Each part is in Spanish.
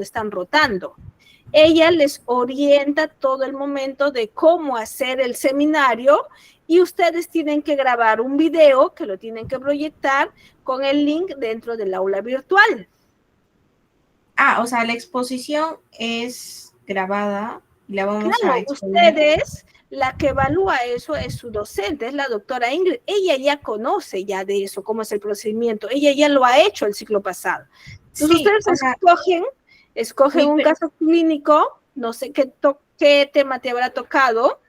donde están rotando. Ella les orienta todo el momento de cómo hacer el seminario y ustedes tienen que grabar un video que lo tienen que proyectar con el link dentro del aula virtual. Ah, o sea, la exposición es grabada y la vamos a exponer. Ustedes, la que evalúa eso es su docente, es la doctora Ingrid. Ella ya conoce ya de eso, cómo es el procedimiento. Ella ya lo ha hecho el ciclo pasado. Entonces Sí, ustedes escogen un caso clínico, no sé qué tema te habrá tocado,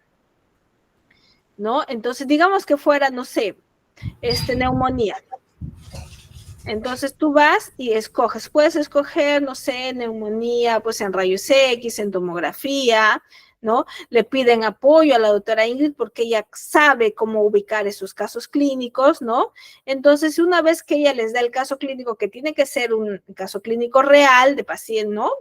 ¿no? Entonces digamos que fuera, no sé, neumonía. Entonces tú vas y escoges, puedes escoger, no sé, neumonía, pues en rayos X, en tomografía, ¿no? Le piden apoyo a la doctora Ingrid porque ella sabe cómo ubicar esos casos clínicos, ¿no? Entonces, una vez que ella les da el caso clínico, que tiene que ser un caso clínico real de paciente, ¿no?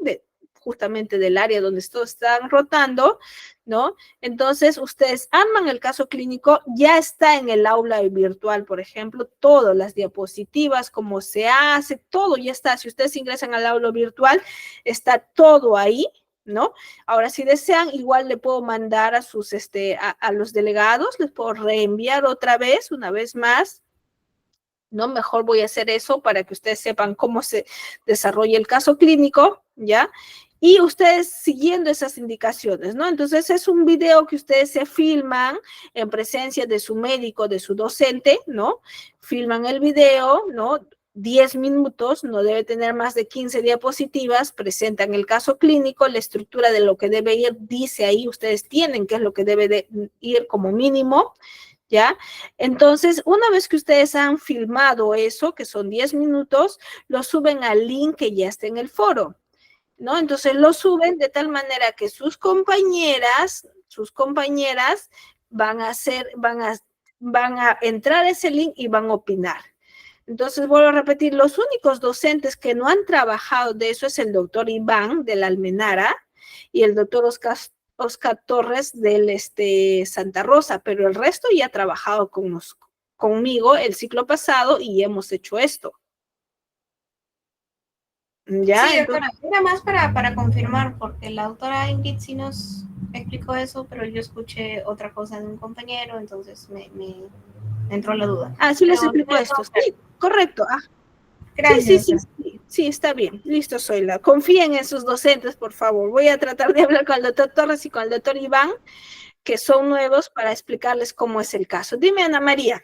Justamente del área donde todos están rotando, ¿no? Entonces, ustedes arman el caso clínico, ya está en el aula virtual, por ejemplo, todas las diapositivas, cómo se hace, todo ya está. Si ustedes ingresan al aula virtual, está todo ahí, ¿no? Ahora, si desean, igual le puedo mandar a sus, a los delegados, les puedo reenviar otra vez, una vez más, ¿no? Mejor voy a hacer eso para que ustedes sepan cómo se desarrolla el caso clínico, ¿ya? Y ustedes siguiendo esas indicaciones, ¿no? Entonces es un video que ustedes se filman en presencia de su médico, de su docente, ¿no? Filman el video, ¿no? 10 minutos, no debe tener más de 15 diapositivas, presentan el caso clínico, la estructura de lo que debe ir, dice ahí, ustedes tienen qué es lo que debe de ir como mínimo, ¿ya? Entonces, una vez que ustedes han filmado eso, que son 10 minutos, lo suben al link que ya está en el foro, ¿no? Entonces lo suben de tal manera que sus compañeras van a entrar a ese link y van a opinar. Entonces, vuelvo a repetir, los únicos docentes que no han trabajado de eso es el doctor Iván de la Almenara y el doctor Oscar Torres del Santa Rosa, pero el resto ya ha trabajado conmigo el ciclo pasado y hemos hecho esto. ¿Ya? Sí, doctora, era más para confirmar, porque la doctora Ingrid sí nos explicó eso, pero yo escuché otra cosa de un compañero, entonces me entró la duda. Ah, sí les explicó esto. Sí, correcto. Ah. Gracias. Sí, está bien. Listo, Zoila. Confíen en sus docentes, por favor. Voy a tratar de hablar con el doctor Torres y con el doctor Iván, que son nuevos, para explicarles cómo es el caso. Dime, Ana María.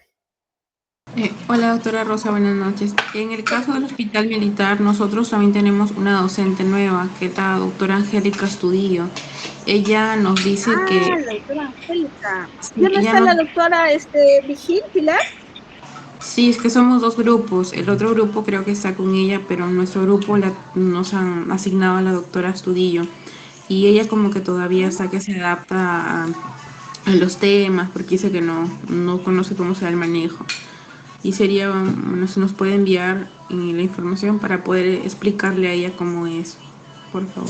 Hola, doctora Rosa, buenas noches. En el caso del Hospital Militar, nosotros también tenemos una docente nueva, que es la doctora Angélica Estudillo. Ella nos dice que... la doctora Angélica. Sí, ¿Ya no está la doctora Vigil, Pilar? Sí, es que somos dos grupos. El otro grupo creo que está con ella, pero en nuestro grupo nos han asignado a la doctora Estudillo. Y ella como que todavía está que se adapta a los temas, porque dice que no conoce cómo se da el manejo. Y sería, bueno, si nos puede enviar la información para poder explicarle a ella cómo es, por favor.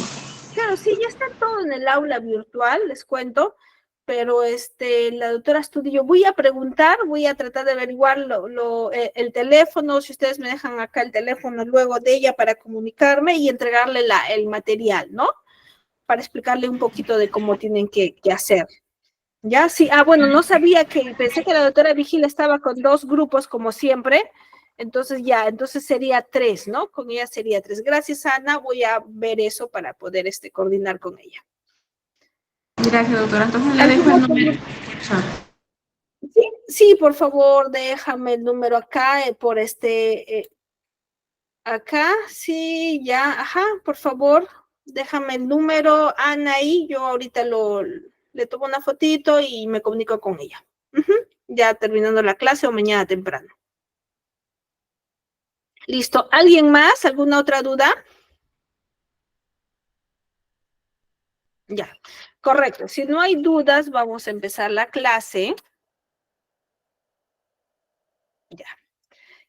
Claro, sí, ya está todo en el aula virtual, les cuento, pero la doctora Estudillo, voy a preguntar, voy a tratar de averiguar el teléfono, si ustedes me dejan acá el teléfono luego de ella para comunicarme y entregarle el material, ¿no? Para explicarle un poquito de cómo tienen que hacer. Ya, sí, bueno, no sabía pensé que la doctora Vigil estaba con dos grupos como siempre, entonces sería 3, ¿no? Con ella sería 3. Gracias, Ana, voy a ver eso para poder coordinar con ella. Gracias, doctora. Entonces le dejo el número. Sí, por favor, déjame el número acá, acá, sí, ya, ajá, por favor, déjame el número, Ana, ahí, yo ahorita le tomo una fotito y me comunico con ella. Ya terminando la clase o mañana temprano. Listo. ¿Alguien más? ¿Alguna otra duda? Ya, correcto. Si no hay dudas, vamos a empezar la clase. Ya.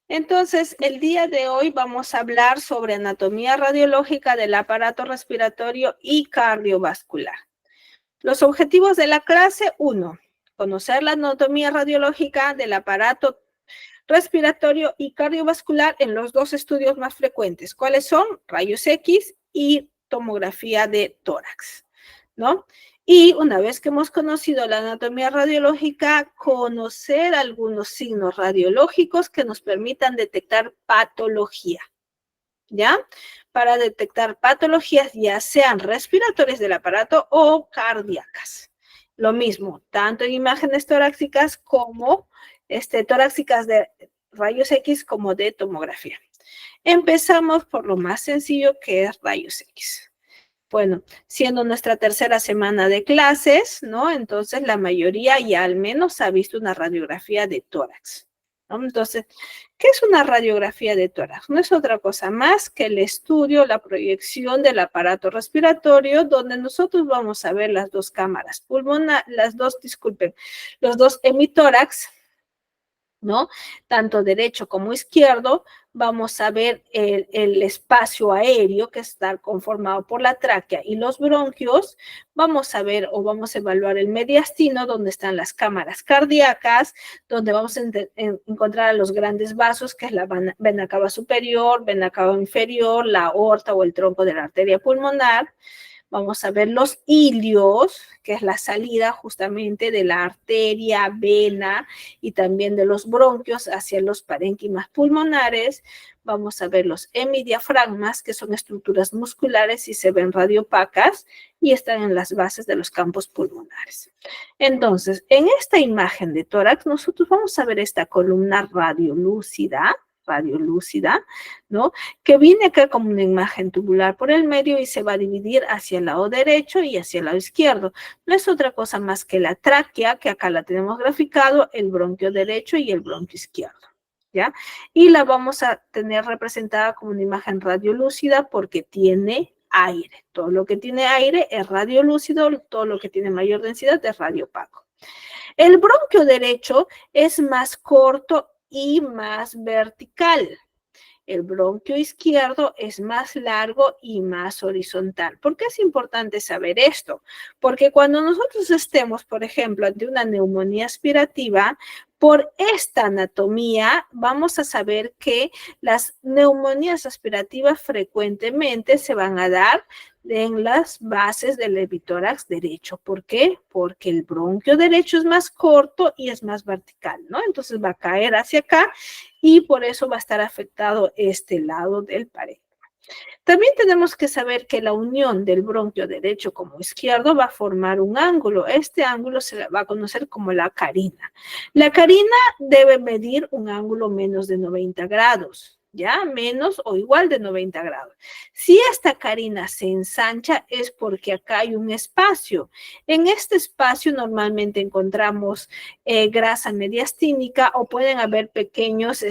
Entonces, el día de hoy vamos a hablar sobre anatomía radiológica del aparato respiratorio y cardiovascular. Los objetivos de la clase: 1, conocer la anatomía radiológica del aparato respiratorio y cardiovascular en los dos estudios más frecuentes. ¿Cuáles son? Rayos X y tomografía de tórax, ¿no? Y una vez que hemos conocido la anatomía radiológica, conocer algunos signos radiológicos que nos permitan detectar patología, ¿ya? Para detectar patologías, ya sean respiratorias del aparato o cardíacas. Lo mismo, tanto en imágenes torácicas como torácicas de rayos X como de tomografía. Empezamos por lo más sencillo, que es rayos X. Bueno, siendo nuestra tercera semana de clases, ¿no? Entonces la mayoría ya al menos ha visto una radiografía de tórax, ¿no? Entonces, ¿qué es una radiografía de tórax? No es otra cosa más que el estudio, la proyección del aparato respiratorio, donde nosotros vamos a ver las dos cámaras pulmonares, los dos hemitórax, ¿no? Tanto derecho como izquierdo, vamos a ver el espacio aéreo que está conformado por la tráquea y los bronquios. Vamos a ver o vamos a evaluar el mediastino, donde están las cámaras cardíacas, donde vamos a encontrar a los grandes vasos, que es la vena cava superior, vena cava inferior, la aorta o el tronco de la arteria pulmonar. Vamos a ver los ilios, que es la salida justamente de la arteria, vena y también de los bronquios hacia los parénquimas pulmonares. Vamos a ver los hemidiafragmas, que son estructuras musculares y se ven radiopacas y están en las bases de los campos pulmonares. Entonces, en esta imagen de tórax, nosotros vamos a ver esta columna radiolúcida, ¿no? Que viene acá como una imagen tubular por el medio y se va a dividir hacia el lado derecho y hacia el lado izquierdo. No es otra cosa más que la tráquea, que acá la tenemos graficado, el bronquio derecho y el bronquio izquierdo, ¿ya? Y la vamos a tener representada como una imagen radiolúcida porque tiene aire. Todo lo que tiene aire es radiolúcido, todo lo que tiene mayor densidad es radiopaco. El bronquio derecho es más corto y más vertical. El bronquio izquierdo es más largo y más horizontal. ¿Por qué es importante saber esto? Porque cuando nosotros estemos, por ejemplo, ante una neumonía aspirativa, por esta anatomía vamos a saber que las neumonías aspirativas frecuentemente se van a dar en las bases del hemitórax derecho. ¿Por qué? Porque el bronquio derecho es más corto y es más vertical, ¿no? Entonces va a caer hacia acá y por eso va a estar afectado este lado del parénquima. También tenemos que saber que la unión del bronquio derecho como izquierdo va a formar un ángulo. Este ángulo se va a conocer como la carina. La carina debe medir un ángulo menos de 90 grados, ¿ya? Menos o igual de 90 grados. Si esta carina se ensancha es porque acá hay un espacio. En este espacio normalmente encontramos grasa mediastínica o pueden haber pequeños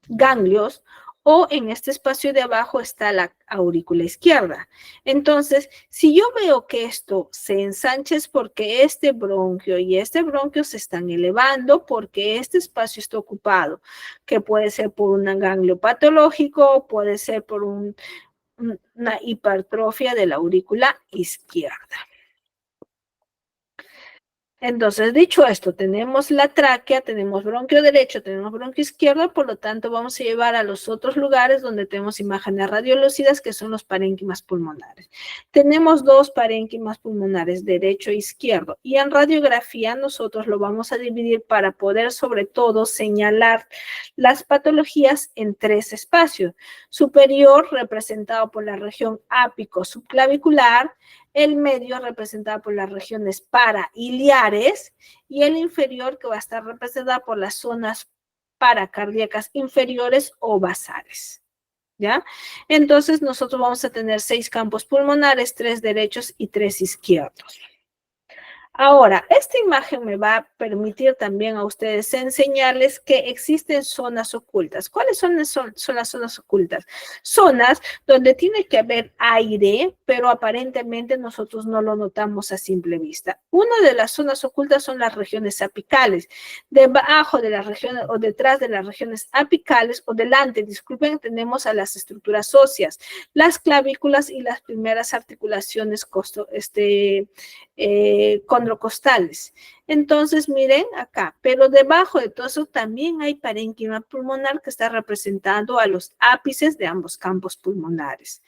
ganglios, o en este espacio de abajo está la aurícula izquierda. Entonces, si yo veo que esto se ensancha es porque este bronquio y este bronquio se están elevando porque este espacio está ocupado, que puede ser por un ganglio patológico, puede ser por una hipertrofia de la aurícula izquierda. Entonces, dicho esto, tenemos la tráquea, tenemos bronquio derecho, tenemos bronquio izquierdo, por lo tanto vamos a llevar a los otros lugares donde tenemos imágenes radiolúcidas, que son los parénquimas pulmonares. Tenemos dos parénquimas pulmonares, derecho e izquierdo, y en radiografía nosotros lo vamos a dividir para poder sobre todo señalar las patologías en tres espacios. Superior, representado por la región ápico-subclavicular, el medio representado por las regiones parailiares y el inferior que va a estar representada por las zonas paracardíacas inferiores o basales, ¿ya? Entonces nosotros vamos a tener 6 campos pulmonares, 3 derechos y 3 izquierdos. Ahora, esta imagen me va a permitir también a ustedes enseñarles que existen zonas ocultas. ¿Cuáles son las zonas ocultas? Zonas donde tiene que haber aire, pero aparentemente nosotros no lo notamos a simple vista. Una de las zonas ocultas son las regiones apicales. Debajo de las regiones o detrás de las regiones apicales o delante, disculpen, tenemos a las estructuras óseas, las clavículas y las primeras articulaciones condrocostales. Entonces, miren acá, pero debajo de todo eso también hay parénquima pulmonar que está representando a los ápices de ambos campos pulmonares.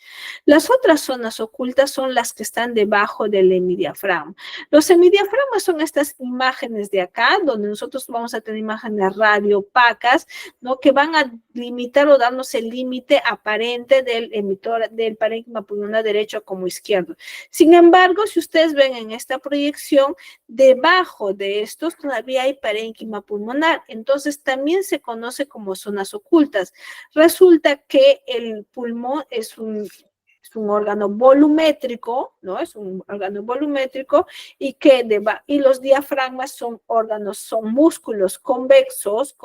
Las otras zonas ocultas son las que están debajo del hemidiafragma. Los hemidiafragmas son estas imágenes de acá, donde nosotros vamos a tener imágenes radiopacas, ¿no? Que van a limitar o darnos el límite aparente del emitor, del parénquima pulmonar derecho como izquierdo. Sin embargo, si ustedes ven en esta proyección, debajo de estos todavía hay parénquima pulmonar, entonces también se conoce como zonas ocultas. Resulta que el pulmón es un órgano volumétrico, ¿no? Es un órgano volumétrico y los diafragmas son órganos, son músculos convexos,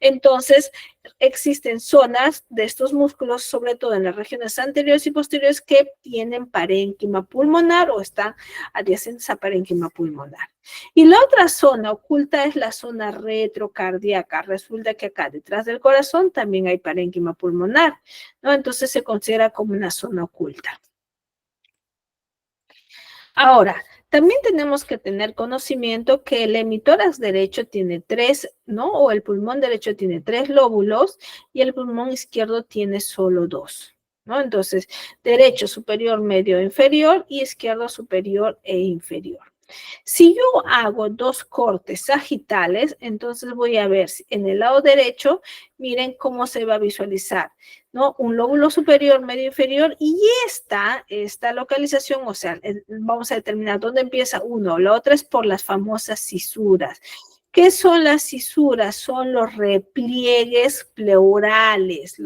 entonces existen zonas de estos músculos, sobre todo en las regiones anteriores y posteriores, que tienen parénquima pulmonar o están adyacentes a parénquima pulmonar. Y la otra zona oculta es la zona retrocardíaca. Resulta que acá detrás del corazón también hay parénquima pulmonar, ¿no? Entonces se considera como una zona oculta. Ahora, también tenemos que tener conocimiento que el hemitórax derecho tiene 3, ¿no? O el pulmón derecho tiene 3 lóbulos y el pulmón izquierdo tiene solo 2, ¿no? Entonces, derecho superior, medio, inferior y izquierdo superior e inferior. Si yo hago 2 cortes sagitales, entonces voy a ver en el lado derecho, miren cómo se va a visualizar, ¿no? Un lóbulo superior, medio inferior, y esta localización, o sea, vamos a determinar dónde empieza uno, la otra es por las famosas cisuras. ¿Qué son las cisuras? Son los repliegues pleurales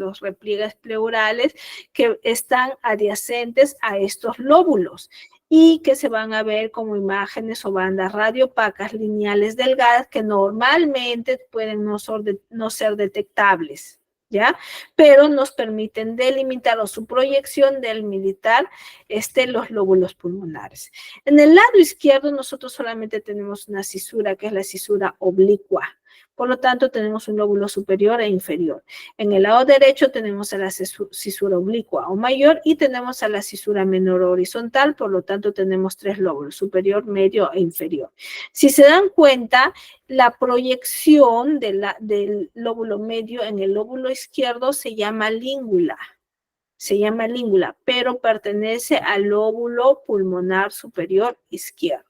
que están adyacentes a estos lóbulos y que se van a ver como imágenes o bandas radiopacas lineales delgadas que normalmente pueden no ser detectables, ¿ya? Pero nos permiten delimitar o su proyección delimitar los lóbulos pulmonares. En el lado izquierdo nosotros solamente tenemos una cisura que es la cisura oblicua. Por lo tanto, tenemos un lóbulo superior e inferior. En el lado derecho tenemos a la cisura oblicua o mayor y tenemos a la cisura menor o horizontal, por lo tanto tenemos 3 lóbulos, superior, medio e inferior. Si se dan cuenta, la proyección del lóbulo medio en el lóbulo izquierdo se llama língula. Pero pertenece al lóbulo pulmonar superior izquierdo.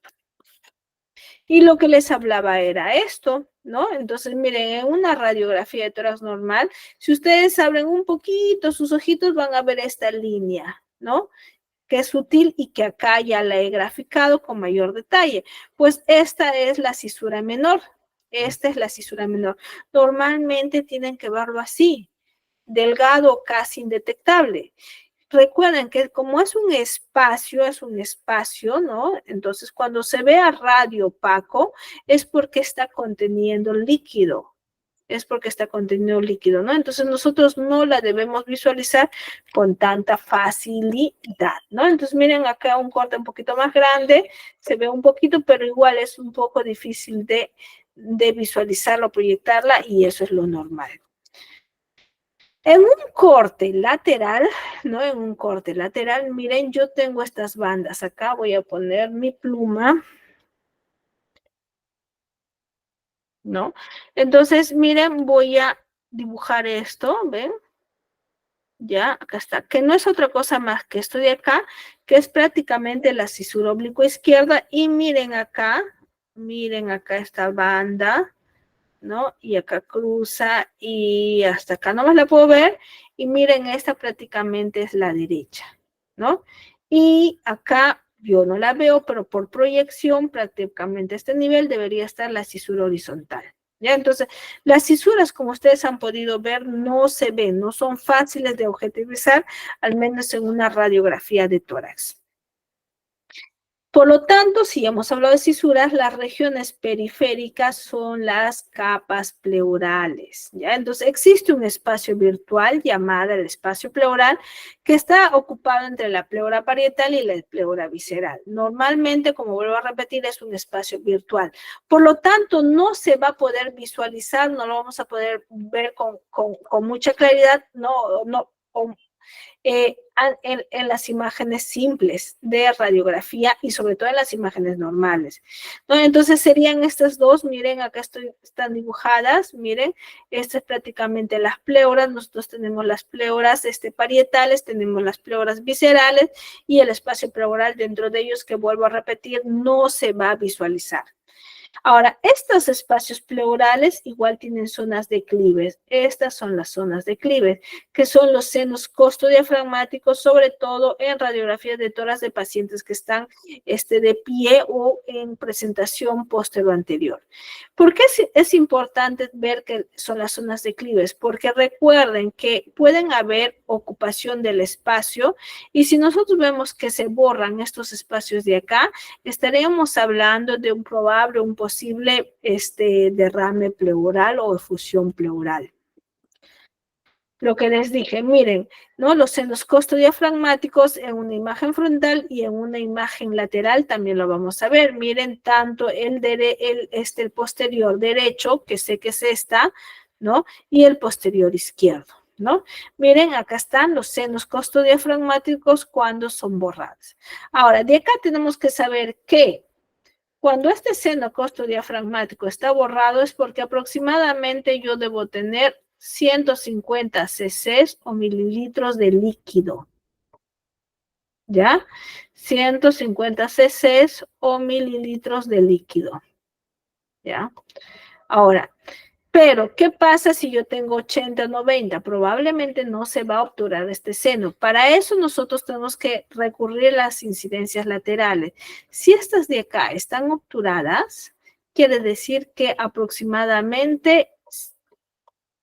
Y lo que les hablaba era esto, ¿no? Entonces, miren, en una radiografía de tórax normal, si ustedes abren un poquito sus ojitos, van a ver esta línea, ¿no? Que es sutil y que acá ya la he graficado con mayor detalle. Pues esta es la cisura menor. Esta es la cisura menor. Normalmente tienen que verlo así, delgado, casi indetectable. Recuerden que como es un espacio, ¿no? Entonces, cuando se ve a radio opaco, es porque está conteniendo líquido. ¿No? Entonces, nosotros no la debemos visualizar con tanta facilidad, ¿no? Entonces, miren acá un corte un poquito más grande, se ve un poquito, pero igual es un poco difícil de visualizarla o proyectarla, y eso es lo normal. En un corte lateral, ¿no? En un corte lateral, miren, yo tengo estas bandas. Acá voy a poner mi pluma, ¿no? Entonces, miren, voy a dibujar esto, ¿ven? Ya, acá está, que no es otra cosa más que esto de acá, que es prácticamente la cisura oblicua izquierda, y miren acá esta banda, ¿no? Y acá cruza y hasta acá nomás la puedo ver. Y miren, esta prácticamente es la derecha, ¿no? Y acá yo no la veo, pero por proyección prácticamente a este nivel debería estar la cisura horizontal. ¿Ya? Entonces, las cisuras, como ustedes han podido ver, no se ven, no son fáciles de objetivizar, al menos en una radiografía de tórax. Por lo tanto, si hemos hablado de cisuras, las regiones periféricas son las capas pleurales, ¿ya? Entonces, existe un espacio virtual llamado el espacio pleural que está ocupado entre la pleura parietal y la pleura visceral. Normalmente, como vuelvo a repetir, es un espacio virtual. Por lo tanto, no se va a poder visualizar, no lo vamos a poder ver con mucha claridad, en las imágenes simples de radiografía y sobre todo en las imágenes normales, ¿no? Entonces serían estas dos, miren, acá están dibujadas, miren, esta es prácticamente las pleuras, nosotros tenemos las pleuras parietales, tenemos las pleuras viscerales y el espacio pleural dentro de ellos, que vuelvo a repetir, no se va a visualizar. Ahora, estos espacios pleurales igual tienen zonas de clives. Estas son las zonas de clives, que son los senos costodiafragmáticos, sobre todo en radiografías de tórax de pacientes que están de pie o en presentación posterior-anterior. ¿Por qué es importante ver que son las zonas de clives? Porque recuerden que pueden haber ocupación del espacio y si nosotros vemos que se borran estos espacios de acá, estaríamos hablando de un probable, un posible derrame pleural o efusión pleural. Lo que les dije, miren, ¿no? Los senos costodiafragmáticos en una imagen frontal y en una imagen lateral también lo vamos a ver. Miren tanto el posterior derecho, que sé que es esta, ¿no? Y el posterior izquierdo, ¿no? Miren, acá están los senos costodiafragmáticos cuando son borrados. Ahora, de acá tenemos que saber que cuando este seno costodiafragmático está borrado es porque aproximadamente yo debo tener 150 cc o mililitros de líquido. ¿Ya? 150 cc o mililitros de líquido. ¿Ya? Ahora, pero, ¿qué pasa si yo tengo 80 o 90? Probablemente no se va a obturar este seno. Para eso nosotros tenemos que recurrir a las incidencias laterales. Si estas de acá están obturadas, quiere decir que aproximadamente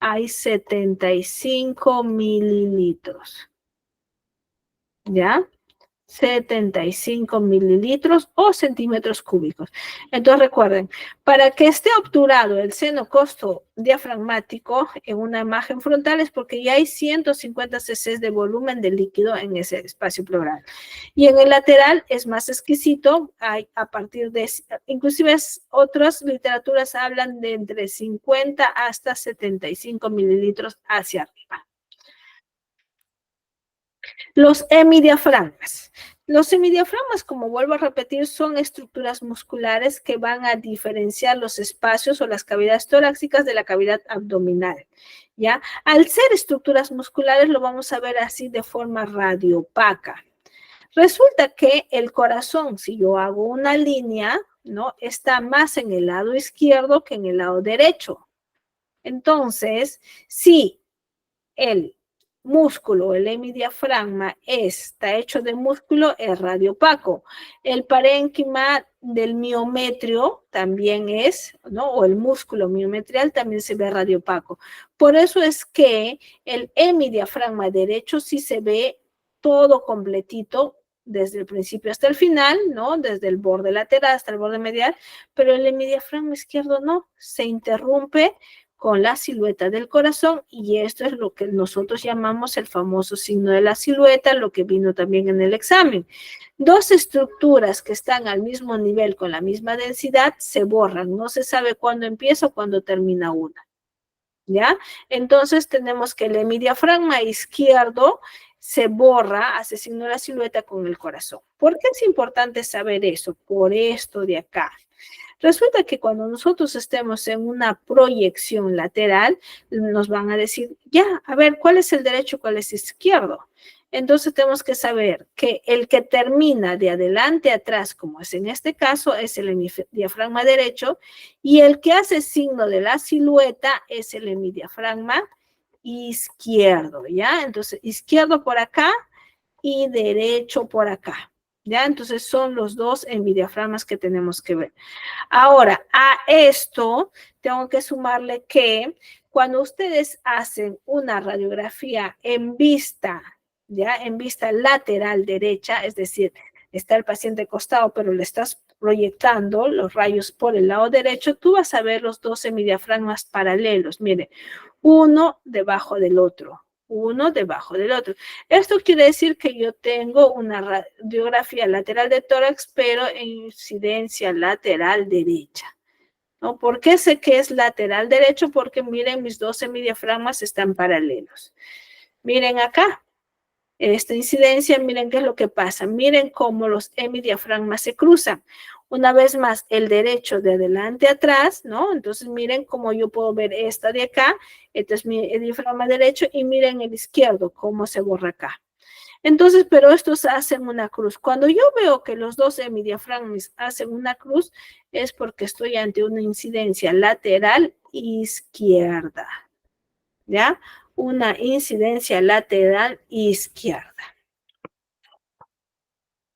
hay 75 mililitros. ¿Ya? 75 mililitros o centímetros cúbicos. Entonces recuerden, para que esté obturado el seno costodiafragmático en una imagen frontal es porque ya hay 150 cc de volumen de líquido en ese espacio pleural. Y en el lateral es más exquisito, hay a partir de, inclusive otras literaturas hablan de entre 50 hasta 75 mililitros hacia arriba. Los hemidiafragmas. Los hemidiafragmas, como vuelvo a repetir, son estructuras musculares que van a diferenciar los espacios o las cavidades torácicas de la cavidad abdominal, ¿ya? Al ser estructuras musculares, lo vamos a ver así de forma radiopaca. Resulta que el corazón, si yo hago una línea, ¿no? Está más en el lado izquierdo que en el lado derecho. Entonces, si el músculo, el hemidiafragma está hecho de músculo, es radiopaco. El parénquima del miometrio también es, ¿no? O el músculo miometrial también se ve radiopaco. Por eso es que el hemidiafragma derecho sí se ve todo completito desde el principio hasta el final, ¿no? Desde el borde lateral hasta el borde medial, pero el hemidiafragma izquierdo no, se interrumpe con la silueta del corazón y esto es lo que nosotros llamamos el famoso signo de la silueta, lo que vino también en el examen. Dos estructuras que están al mismo nivel con la misma densidad se borran, no se sabe cuándo empieza o cuándo termina una, ¿ya? Entonces tenemos que el hemidiafragma izquierdo se borra, hace signo de la silueta con el corazón. ¿Por qué es importante saber eso? Por esto de acá. Resulta que cuando nosotros estemos en una proyección lateral, nos van a decir, ya, a ver, ¿cuál es el derecho, cuál es el izquierdo? Entonces tenemos que saber que el que termina de adelante a atrás, como es en este caso, es el hemidiafragma derecho, y el que hace signo de la silueta es el hemidiafragma izquierdo, ¿ya? Entonces, izquierdo por acá y derecho por acá. ¿Ya? Entonces son los dos hemidiafragmas que tenemos que ver. Ahora, a esto tengo que sumarle que cuando ustedes hacen una radiografía en vista, ¿ya? En vista lateral derecha, es decir, está el paciente acostado, pero le estás proyectando los rayos por el lado derecho, tú vas a ver los dos hemidiafragmas paralelos. Mire, uno debajo del otro. Uno debajo del otro. Esto quiere decir que yo tengo una radiografía lateral de tórax, pero en incidencia lateral derecha, ¿no? ¿Por qué sé que es lateral derecho? Porque miren, mis dos hemidiafragmas están paralelos. Miren acá, esta incidencia, miren qué es lo que pasa. Miren cómo los hemidiafragmas se cruzan. Una vez más, el derecho de adelante a atrás, ¿no? Entonces, miren cómo yo puedo ver esta de acá. Este es mi diafragma derecho y miren el izquierdo, cómo se borra acá. Entonces, pero estos hacen una cruz. Cuando yo veo que los dos hemidiafragmas hacen una cruz, es porque estoy ante una incidencia lateral izquierda, ¿ya? Una incidencia lateral izquierda.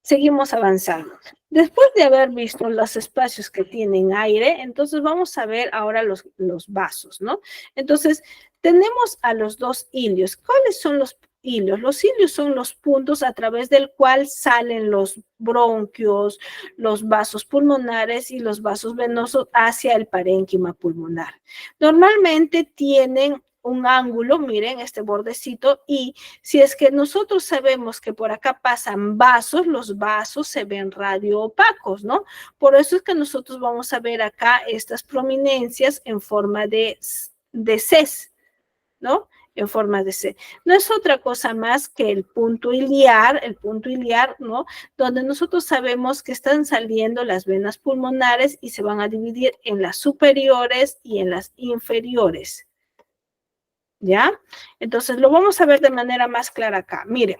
Seguimos avanzando. Después de haber visto los espacios que tienen aire, entonces vamos a ver ahora los vasos, ¿no? Entonces, tenemos a los dos ilios. ¿Cuáles son los ilios? Los ilios son los puntos a través del cual salen los bronquios, los vasos pulmonares y los vasos venosos hacia el parénquima pulmonar. Normalmente tienen un ángulo, miren este bordecito, y si es que nosotros sabemos que por acá pasan vasos, los vasos se ven radioopacos, ¿no? Por eso es que nosotros vamos a ver acá estas prominencias en forma de Cs, ¿no? En forma de C. No es otra cosa más que el punto iliar, ¿no? Donde nosotros sabemos que están saliendo las venas pulmonares y se van a dividir en las superiores y en las inferiores. ¿Ya? Entonces, lo vamos a ver de manera más clara acá. Miren.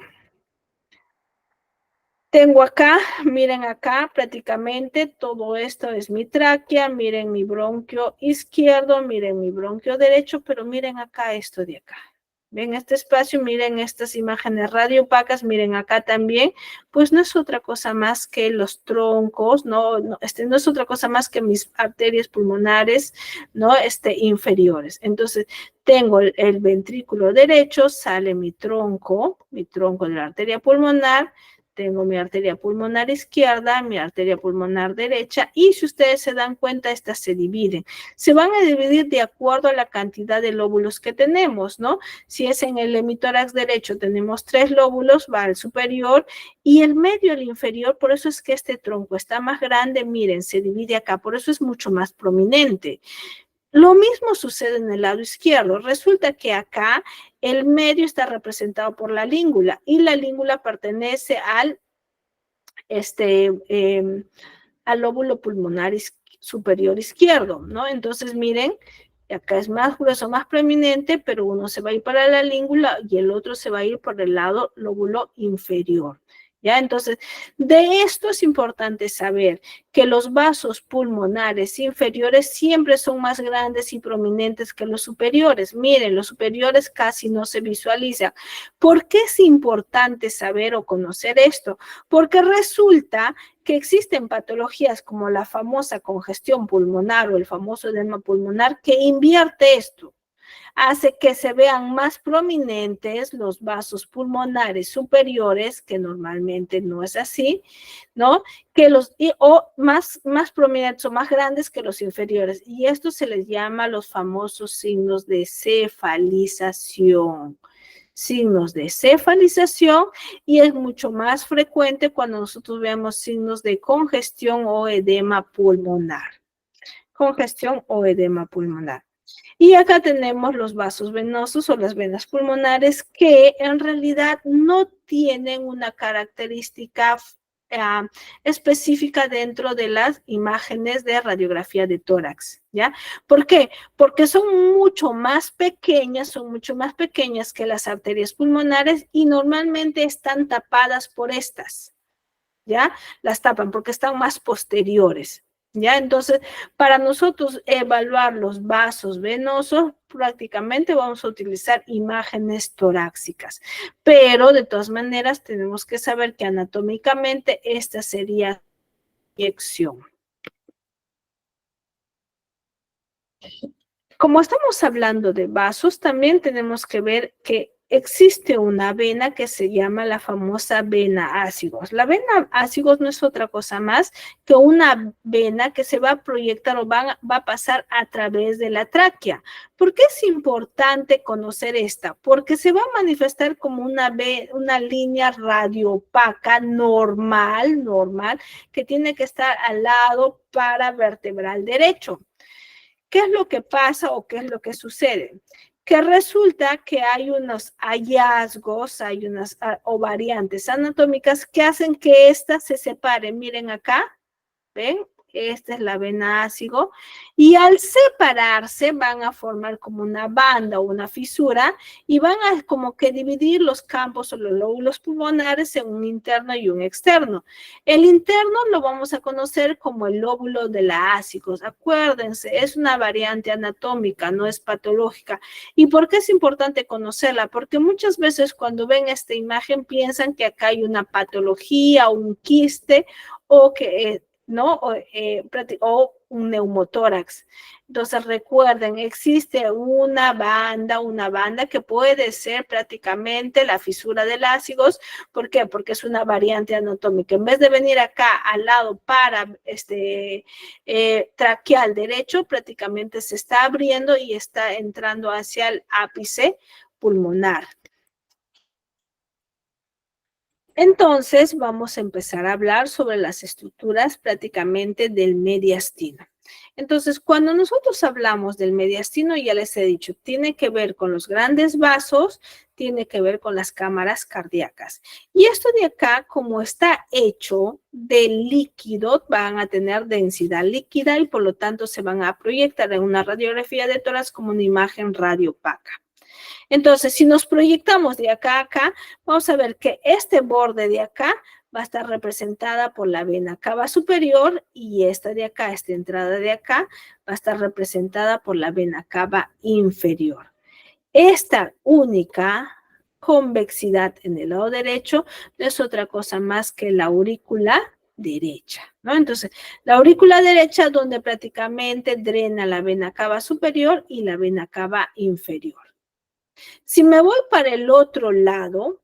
Tengo acá, miren acá, prácticamente todo esto es mi tráquea. Miren mi bronquio izquierdo, miren mi bronquio derecho, pero miren acá esto de acá. Ven este espacio, miren estas imágenes radioopacas, miren acá también, pues no es otra cosa más que los troncos, no es otra cosa más que mis arterias pulmonares, ¿no? Inferiores. Entonces, tengo el ventrículo derecho, sale mi tronco de la arteria pulmonar. Tengo mi arteria pulmonar izquierda, mi arteria pulmonar derecha, y si ustedes se dan cuenta, estas se dividen. Se van a dividir de acuerdo a la cantidad de lóbulos que tenemos, ¿no? Si es en el hemitórax derecho, tenemos 3 lóbulos, va al superior, y el medio al inferior, por eso es que este tronco está más grande, miren, se divide acá, por eso es mucho más prominente. Lo mismo sucede en el lado izquierdo. Resulta que acá el medio está representado por la língula y la língula pertenece al lóbulo pulmonar superior izquierdo, ¿no? Entonces, miren, acá es más grueso, más prominente, pero uno se va a ir para la língula y el otro se va a ir por el lado lóbulo inferior. ¿Ya? Entonces, de esto es importante saber que los vasos pulmonares inferiores siempre son más grandes y prominentes que los superiores. Miren, los superiores casi no se visualizan. ¿Por qué es importante saber o conocer esto? Porque resulta que existen patologías como la famosa congestión pulmonar o el famoso edema pulmonar que invierte esto. Hace que se vean más prominentes los vasos pulmonares superiores, que normalmente no es así, ¿no? O más prominentes o más grandes que los inferiores. Y esto se les llama los famosos signos de cefalización. Signos de cefalización, y es mucho más frecuente cuando nosotros vemos signos de congestión o edema pulmonar. Congestión o edema pulmonar. Y acá tenemos los vasos venosos o las venas pulmonares que en realidad no tienen una característica específica dentro de las imágenes de radiografía de tórax, ¿ya? ¿Por qué? Porque son mucho más pequeñas que las arterias pulmonares y normalmente están tapadas por estas, ¿ya? Las tapan porque están más posteriores. ¿Ya? Entonces, para nosotros evaluar los vasos venosos, prácticamente vamos a utilizar imágenes torácicas. Pero, de todas maneras, tenemos que saber que anatómicamente esta sería inyección. Como estamos hablando de vasos, también tenemos que ver que existe una vena que se llama la famosa vena ácigos. La vena ácigos no es otra cosa más que una vena que se va a proyectar o va a pasar a través de la tráquea. ¿Por qué es importante conocer esta? Porque se va a manifestar como una línea radioopaca normal, que tiene que estar al lado paravertebral derecho. ¿Qué es lo que pasa o qué es lo que sucede? que resulta que hay unos hallazgos, hay unas o variantes anatómicas que hacen que éstas se separen. Miren acá, ¿ven? Esta es la vena ácigo, y al separarse van a formar como una banda o una fisura y van a como que dividir los campos o los lóbulos pulmonares en un interno y un externo. El interno lo vamos a conocer como el lóbulo de la ácigo. Acuérdense, es una variante anatómica, no es patológica. ¿Y por qué es importante conocerla? Porque muchas veces cuando ven esta imagen piensan que acá hay una patología, un quiste o que ¿no? O un neumotórax. Entonces recuerden, existe una banda que puede ser prácticamente la fisura del ácidos. ¿Por qué? Porque es una variante anatómica. En vez de venir acá al lado traqueal derecho, prácticamente se está abriendo y está entrando hacia el ápice pulmonar. Entonces, vamos a empezar a hablar sobre las estructuras prácticamente del mediastino. Entonces, cuando nosotros hablamos del mediastino, ya les he dicho, tiene que ver con los grandes vasos, tiene que ver con las cámaras cardíacas. Y esto de acá, como está hecho de líquido, van a tener densidad líquida y por lo tanto se van a proyectar en una radiografía de tórax como una imagen radiopaca. Entonces, si nos proyectamos de acá a acá, vamos a ver que este borde de acá va a estar representada por la vena cava superior y esta de acá, esta entrada de acá, va a estar representada por la vena cava inferior. Esta única convexidad en el lado derecho no es otra cosa más que la aurícula derecha, ¿no? Entonces, la aurícula derecha donde prácticamente drena la vena cava superior y la vena cava inferior. Si me voy para el otro lado,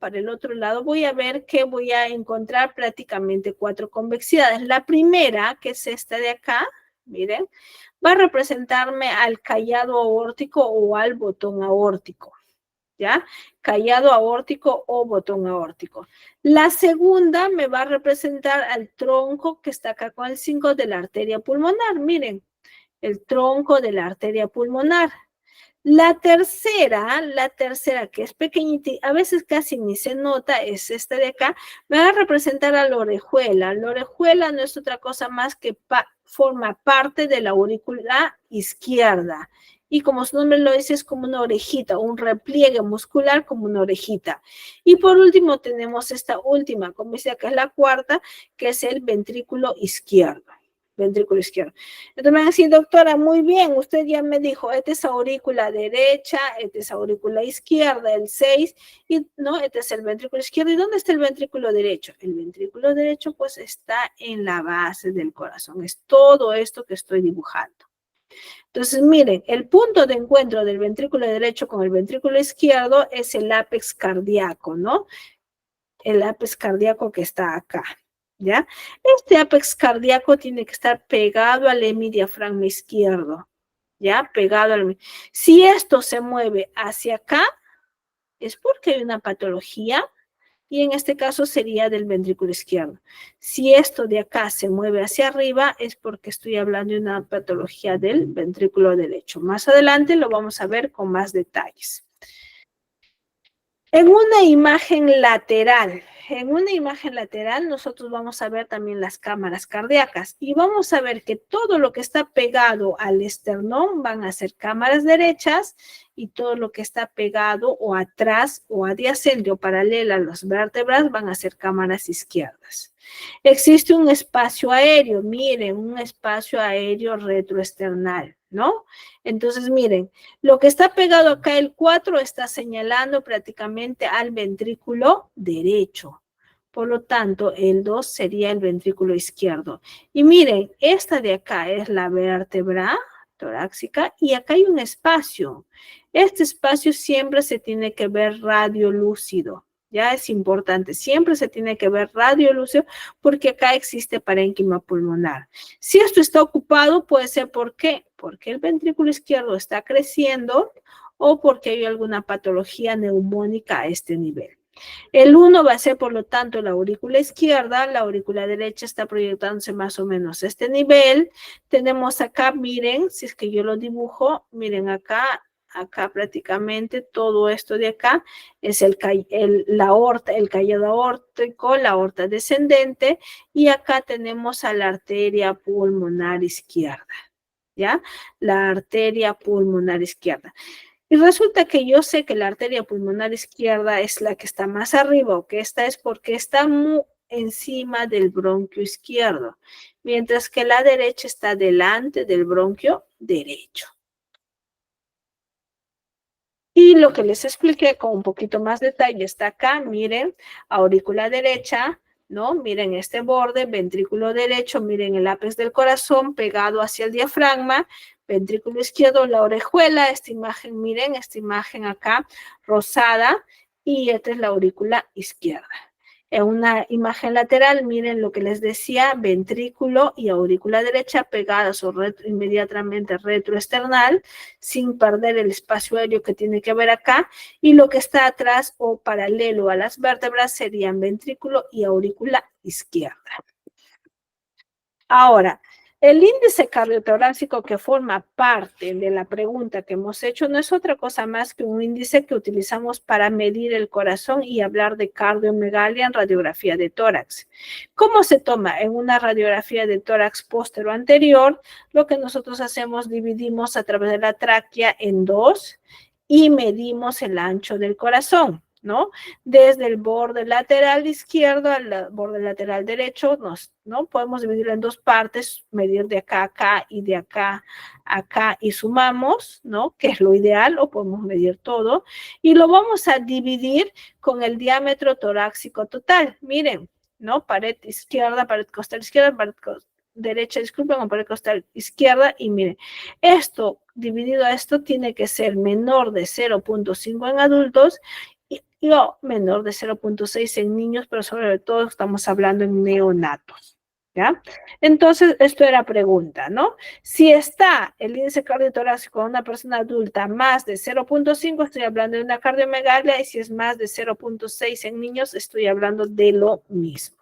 voy a ver que voy a encontrar prácticamente 4 convexidades. La primera, que es esta de acá, miren, va a representarme al callado aórtico o al botón aórtico, ¿ya? Callado aórtico o botón aórtico. La segunda me va a representar al tronco que está acá con el 5 de la arteria pulmonar, miren, el tronco de la arteria pulmonar. La tercera, que es pequeñita, a veces casi ni se nota, es esta de acá, me va a representar a la orejuela. La orejuela no es otra cosa más que forma parte de la aurícula izquierda. Y como su nombre lo dice, es como una orejita, un repliegue muscular como una orejita. Y por último tenemos esta última, como dice acá es la cuarta, que es el ventrículo izquierdo. Ventrículo izquierdo. Entonces me van a decir, doctora, muy bien, usted ya me dijo, esta es aurícula derecha, esta es aurícula izquierda, el 6, y no, este es el ventrículo izquierdo. ¿Y dónde está el ventrículo derecho? El ventrículo derecho pues está en la base del corazón, es todo esto que estoy dibujando. Entonces, miren, el punto de encuentro del ventrículo derecho con el ventrículo izquierdo es el ápex cardíaco, ¿no? El ápex cardíaco que está acá. ¿Ya? Este ápex cardíaco tiene que estar pegado al hemidiafragma izquierdo, ¿ya? Pegado al... Si esto se mueve hacia acá, es porque hay una patología y en este caso sería del ventrículo izquierdo. Si esto de acá se mueve hacia arriba, es porque estoy hablando de una patología del ventrículo derecho. Más adelante lo vamos a ver con más detalles. En una imagen lateral, nosotros vamos a ver también las cámaras cardíacas y vamos a ver que todo lo que está pegado al esternón van a ser cámaras derechas y todo lo que está pegado o atrás o adyacente o paralela a las vértebras van a ser cámaras izquierdas. Existe un espacio aéreo, miren, un espacio aéreo retroesternal, ¿no? Entonces, miren, lo que está pegado acá, el 4, está señalando prácticamente al ventrículo derecho. Por lo tanto, el 2 sería el ventrículo izquierdo. Y miren, esta de acá es la vértebra torácica y acá hay un espacio. Este espacio siempre se tiene que ver radiolúcido. Ya es importante, siempre se tiene que ver radiolúcido porque acá existe parénquima pulmonar. Si esto está ocupado, puede ser porque el ventrículo izquierdo está creciendo o porque hay alguna patología neumónica a este nivel. El 1 va a ser, por lo tanto, la aurícula izquierda, la aurícula derecha está proyectándose más o menos a este nivel. Tenemos acá, miren, si es que yo lo dibujo, miren acá, acá prácticamente todo esto de acá es la aorta, el callado aórtico, la aorta descendente, y acá tenemos a la arteria pulmonar izquierda, ¿ya? La arteria pulmonar izquierda. Y resulta que yo sé que la arteria pulmonar izquierda es la que está más arriba, o que esta es porque está muy encima del bronquio izquierdo, mientras que la derecha está delante del bronquio derecho. Y lo que les expliqué con un poquito más detalle está acá, miren, aurícula derecha, ¿no? Miren este borde, ventrículo derecho, miren el ápice del corazón pegado hacia el diafragma, ventrículo izquierdo, la orejuela, esta imagen, miren, esta imagen acá, rosada, y esta es la aurícula izquierda. En una imagen lateral, miren lo que les decía, ventrículo y aurícula derecha pegadas o inmediatamente retroesternal, sin perder el espacio aéreo que tiene que haber acá, y lo que está atrás o paralelo a las vértebras serían ventrículo y aurícula izquierda. Ahora, el índice cardiotorácico que forma parte de la pregunta que hemos hecho no es otra cosa más que un índice que utilizamos para medir el corazón y hablar de cardiomegalia en radiografía de tórax. ¿Cómo se toma? En una radiografía de tórax póstero anterior, lo que nosotros hacemos, dividimos a través de la tráquea en dos y medimos el ancho del corazón, ¿no? Desde el borde lateral izquierdo al borde lateral derecho, ¿no? Podemos dividirlo en dos partes, medir de acá a acá y de acá a acá y sumamos, ¿no? Que es lo ideal, o podemos medir todo, y lo vamos a dividir con el diámetro torácico total. Miren, ¿no? Pared izquierda, pared costal izquierda, pared derecha, disculpen, con pared costal izquierda, y miren, esto dividido a esto tiene que ser menor de 0.5 en adultos y menor de 0.6 en niños, pero sobre todo estamos hablando en neonatos, ¿ya? Entonces, esto era pregunta, ¿no? Si está el índice cardiotorácico en una persona adulta más de 0.5, estoy hablando de una cardiomegalia, y si es más de 0.6 en niños, estoy hablando de lo mismo.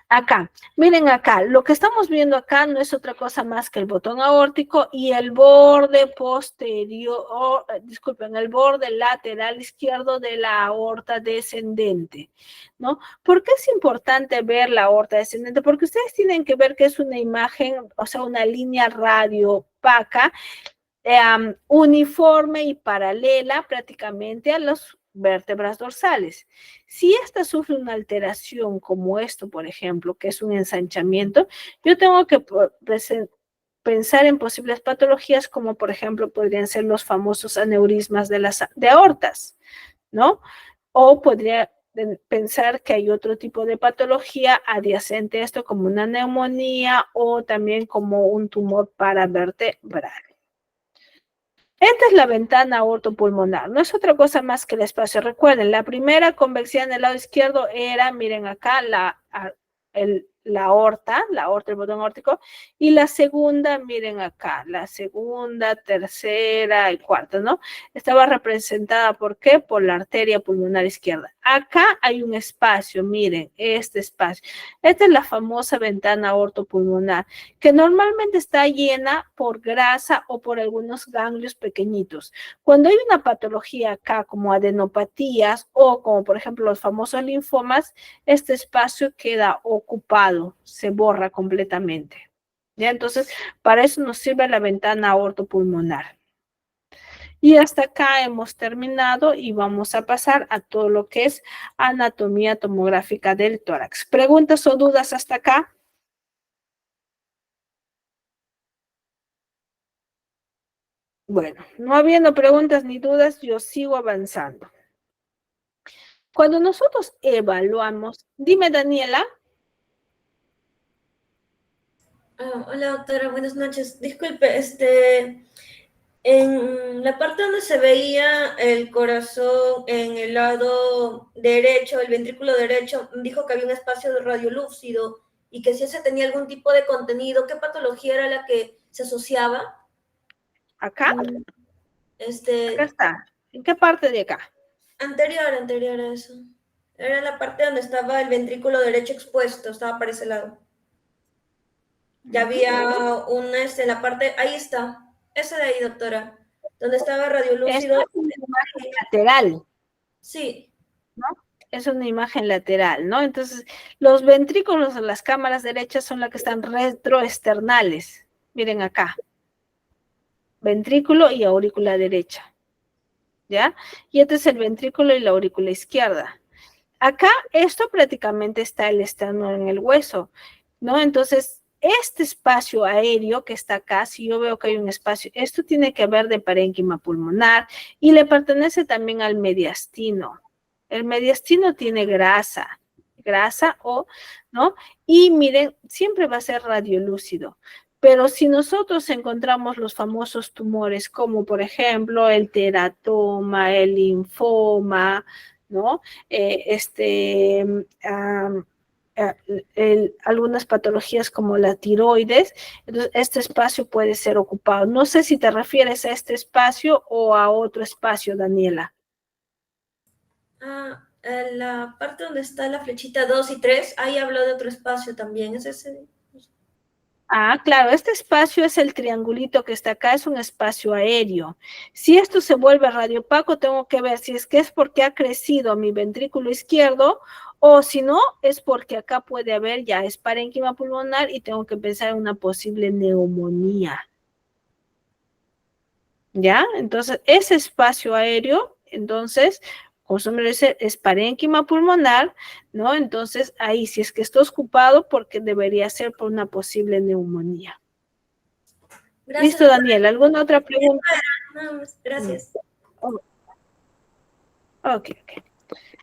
Acá, miren acá, lo que estamos viendo acá no es otra cosa más que el botón aórtico y el borde posterior, disculpen, el borde lateral izquierdo de la aorta descendente, ¿no? ¿Por qué es importante ver la aorta descendente? Porque ustedes tienen que ver que es una imagen, o sea, una línea radiopaca, uniforme y paralela prácticamente a las vértebras dorsales. Si esta sufre una alteración como esto, por ejemplo, que es un ensanchamiento, yo tengo que pensar en posibles patologías como, por ejemplo, podrían ser los famosos aneurismas de aortas, ¿no? O podría pensar que hay otro tipo de patología adyacente a esto, como una neumonía o también como un tumor paravertebral. Esta es la ventana aortopulmonar, no es otra cosa más que el espacio. Recuerden, la primera convexidad en el lado izquierdo era, miren acá, la aorta, el botón aórtico, y la segunda, miren acá, la segunda, tercera y cuarta, ¿no? Estaba representada, ¿por qué? Por la arteria pulmonar izquierda. Acá hay un espacio, miren, este espacio. Esta es la famosa ventana aortopulmonar, que normalmente está llena por grasa o por algunos ganglios pequeñitos. Cuando hay una patología acá, como adenopatías o como por ejemplo los famosos linfomas, este espacio queda ocupado, se borra completamente. ¿Ya? Entonces, para eso nos sirve la ventana aortopulmonar. Y hasta acá hemos terminado y vamos a pasar a todo lo que es anatomía tomográfica del tórax. ¿Preguntas o dudas hasta acá? Bueno, no habiendo preguntas ni dudas, yo sigo avanzando. Cuando nosotros evaluamos, dime Daniela. Hola doctora, buenas noches. Disculpe, en la parte donde se veía el corazón en el lado derecho, el ventrículo derecho, dijo que había un espacio de radiolúcido y que si ese tenía algún tipo de contenido, ¿qué patología era la que se asociaba? ¿Acá? Acá Este, está. ¿En qué parte de acá? anterior a eso. Era la parte donde estaba el ventrículo derecho expuesto, estaba para ese lado. Ya había una, en la parte, ahí está, Ese de ahí, doctora. Donde estaba Esta radiolúcido. es una imagen lateral, Sí. ¿no? Es una imagen lateral, ¿no? Entonces, los ventrículos de las cámaras derechas son las que están retroesternales. Miren acá. Ventrículo y aurícula derecha, ¿ya? Y este es el ventrículo y la aurícula izquierda. Acá, esto prácticamente está el esterno en el hueso, ¿no? Entonces, este espacio aéreo que está acá, si yo veo que hay un espacio, esto tiene que ver de parénquima pulmonar y le pertenece también al mediastino. El mediastino tiene grasa ¿no? Y miren, siempre va a ser radiolúcido. Pero si nosotros encontramos los famosos tumores, como por ejemplo el teratoma, el linfoma, ¿no? Algunas patologías como la tiroides, entonces este espacio puede ser ocupado. No sé si te refieres a este espacio o a otro espacio, Daniela. En la parte donde está la flechita 2 y 3, ahí habló de otro espacio también. ¿Es ese? Ah, claro, este espacio es el triangulito que está acá, es un espacio aéreo. Si esto se vuelve radiopaco, tengo que ver si es que es porque ha crecido mi ventrículo izquierdo o si no, es porque acá puede haber ya es parénquima pulmonar y tengo que pensar en una posible neumonía. ¿Ya? Entonces, ese espacio aéreo, entonces, como su nombre dice, es parénquima pulmonar, ¿no? Entonces, ahí, si es que está ocupado, porque debería ser por una posible neumonía. Gracias. Listo, Daniel. ¿Alguna otra pregunta? No, gracias. Ok.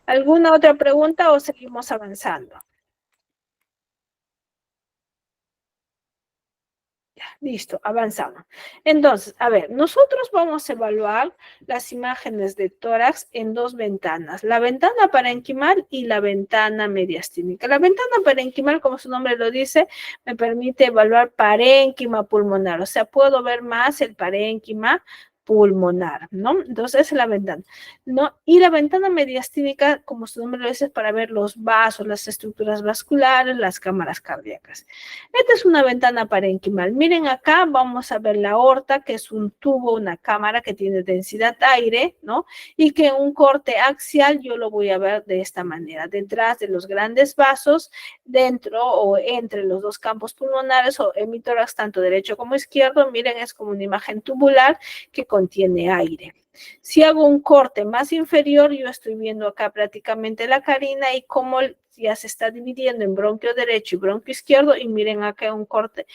¿Alguna otra pregunta o seguimos avanzando? Ya, listo, avanzamos. Entonces, a ver, nosotros vamos a evaluar las imágenes de tórax en dos ventanas, la ventana parenquimal y la ventana mediastínica. La ventana parenquimal, como su nombre lo dice, me permite evaluar parénquima pulmonar, o sea, puedo ver más el parénquima pulmonar, ¿no? Entonces, esa es la ventana, ¿no? Y la ventana mediastínica, como su nombre lo dice, es para ver los vasos, las estructuras vasculares, las cámaras cardíacas. Esta es una ventana parenquimal. Miren acá, vamos a ver la aorta, que es un tubo, una cámara que tiene densidad aire, ¿no? Y que en un corte axial yo lo voy a ver de esta manera, detrás de los grandes vasos, dentro o entre los dos campos pulmonares o hemitórax, tanto derecho como izquierdo, miren, es como una imagen tubular que contiene aire. Si hago un corte más inferior, yo estoy viendo acá prácticamente la carina y cómo ya se está dividiendo en bronquio derecho y bronquio izquierdo, y miren acá un corte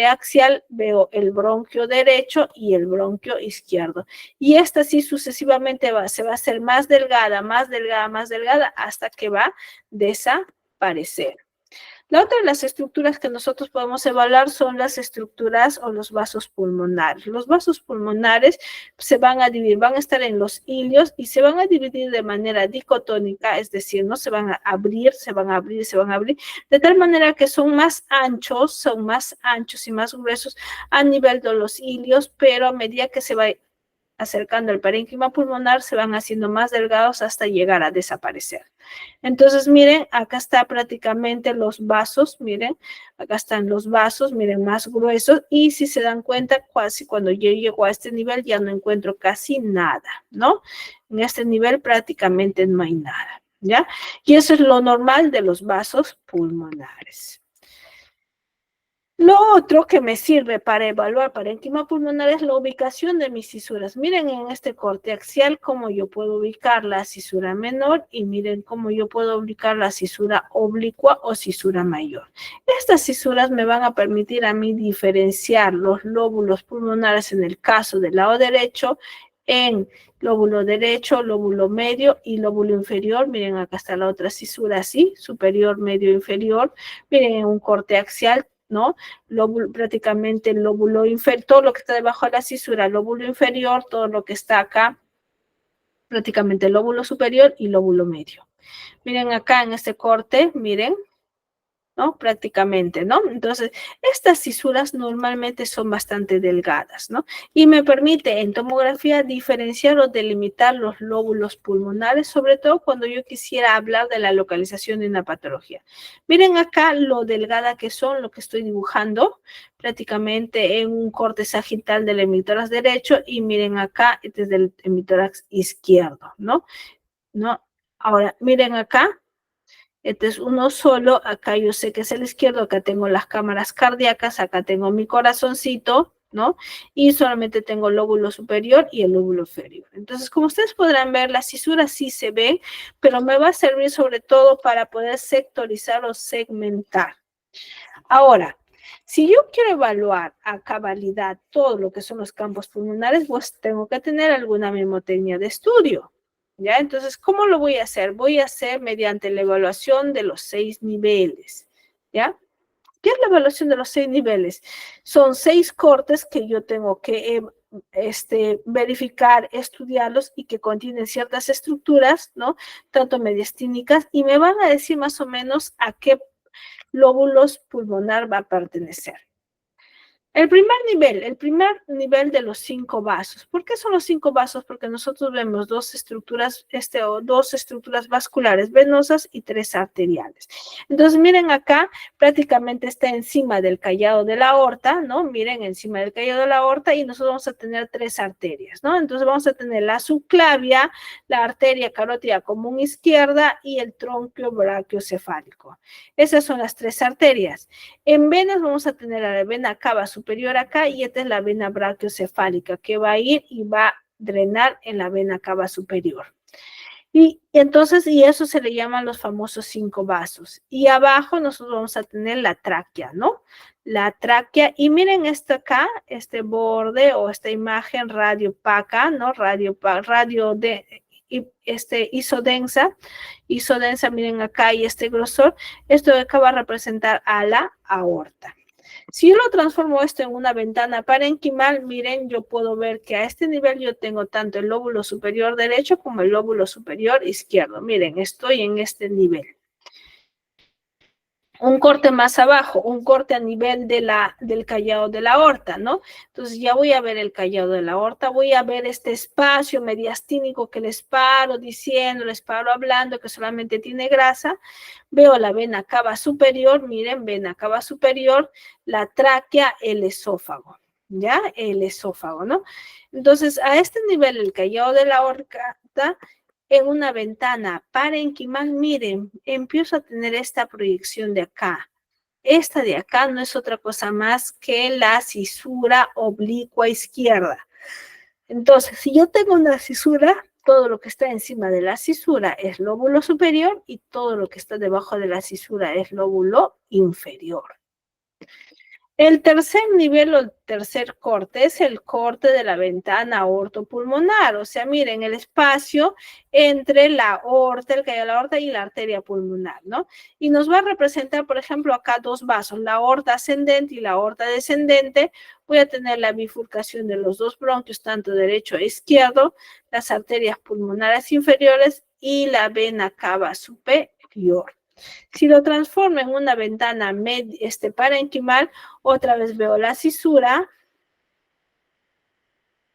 axial, veo el bronquio derecho y el bronquio izquierdo. Y esta sí sucesivamente se va a hacer más delgada, más delgada, más delgada, hasta que va a desaparecer. La otra de las estructuras que nosotros podemos evaluar son las estructuras o los vasos pulmonares. Los vasos pulmonares se van a dividir, van a estar en los ilios y se van a dividir de manera dicotónica, es decir, no se van a abrir, se van a abrir, se van a abrir, de tal manera que son más anchos y más gruesos a nivel de los ilios, pero a medida que se va acercando al parénquima pulmonar, se van haciendo más delgados hasta llegar a desaparecer. Entonces, miren, acá está prácticamente los vasos, miren, acá están los vasos, miren, más gruesos, y si se dan cuenta, casi cuando yo llego a este nivel ya no encuentro casi nada, ¿no? En este nivel prácticamente no hay nada, ¿ya? Y eso es lo normal de los vasos pulmonares. Lo otro que me sirve para evaluar parénquima pulmonar es la ubicación de mis cisuras. Miren en este corte axial cómo yo puedo ubicar la cisura menor y miren cómo yo puedo ubicar la cisura oblicua o cisura mayor. Estas cisuras me van a permitir a mí diferenciar los lóbulos pulmonares en el caso del lado derecho en lóbulo derecho, lóbulo medio y lóbulo inferior. Miren, acá está la otra cisura así, superior, medio, inferior. Miren en un corte axial, ¿no? Lóbulo, prácticamente el lóbulo inferior, todo lo que está debajo de la cisura, lóbulo inferior, todo lo que está acá, prácticamente el lóbulo superior y lóbulo medio. Miren acá en este corte, miren, ¿no? Prácticamente, ¿no? Entonces, estas cisuras normalmente son bastante delgadas, ¿no? Y me permite en tomografía diferenciar o delimitar los lóbulos pulmonares, sobre todo cuando yo quisiera hablar de la localización de una patología. Miren acá lo delgada que son, lo que estoy dibujando, prácticamente en un corte sagital del hemitórax derecho, y miren acá, este es del hemitórax izquierdo, ¿no? Ahora, miren acá, este es uno solo, acá yo sé que es el izquierdo, acá tengo las cámaras cardíacas, acá tengo mi corazoncito, ¿no? Y solamente tengo el lóbulo superior y el lóbulo inferior. Entonces, como ustedes podrán ver, las cisuras sí se ven, pero me va a servir sobre todo para poder sectorizar o segmentar. Ahora, si yo quiero evaluar a cabalidad todo lo que son los campos pulmonares, pues tengo que tener alguna mnemotecnia de estudio. ¿Ya? Entonces, ¿cómo lo voy a hacer? Voy a hacer mediante la evaluación de los 6 niveles, ¿ya? ¿Qué es la evaluación de los 6 niveles? Son 6 cortes que yo tengo que verificar, estudiarlos y que contienen ciertas estructuras, ¿no? Tanto mediastínicas, y me van a decir más o menos a qué lóbulos pulmonar va a pertenecer. El primer nivel de los 5 vasos. ¿Por qué son los 5 vasos? Porque nosotros vemos dos estructuras vasculares venosas y 3 arteriales. Entonces, miren acá, prácticamente está encima del callado de la aorta, ¿no? Miren, encima del callado de la aorta, y nosotros vamos a tener 3 arterias, ¿no? Entonces, vamos a tener la subclavia, la arteria carótida común izquierda y el tronquio brachiocefálico. Esas son las 3 arterias. En venas vamos a tener la vena cava superior acá, y esta es la vena brachiocefálica que va a ir y va a drenar en la vena cava superior. Y entonces, y eso se le llaman los famosos 5 vasos. Y abajo nosotros vamos a tener la tráquea, ¿no? La tráquea, y miren esto acá, este borde o esta imagen radiopaca, ¿no? Isodensa, miren acá, y este grosor, esto de acá va a representar a la aorta. Si yo lo transformo esto en una ventana parenquimal, miren, yo puedo ver que a este nivel yo tengo tanto el lóbulo superior derecho como el lóbulo superior izquierdo. Miren, estoy en este nivel. Un corte más abajo, un corte a nivel del callado de la aorta, ¿no? Entonces ya voy a ver el callado de la aorta, voy a ver este espacio mediastínico que les paro diciendo, les paro hablando, que solamente tiene grasa. Veo la vena cava superior, miren, vena cava superior, la tráquea, el esófago, ¿ya? El esófago, ¿no? Entonces, a este nivel, el callado de la aorta, en una ventana parenquimal, miren, empiezo a tener esta proyección de acá. Esta de acá no es otra cosa más que la cisura oblicua izquierda. Entonces, si yo tengo una cisura, todo lo que está encima de la cisura es lóbulo superior y todo lo que está debajo de la cisura es lóbulo inferior. El tercer nivel o el tercer corte es el corte de la ventana aortopulmonar. O sea, miren el espacio entre la aorta, el callado de la aorta y la arteria pulmonar, ¿no? Y nos va a representar, por ejemplo, acá 2 vasos, la aorta ascendente y la aorta descendente. Voy a tener la bifurcación de los 2 bronquios, tanto derecho e izquierdo, las arterias pulmonares inferiores y la vena cava superior. Si lo transformo en una ventana parenquimal, otra vez veo la cisura,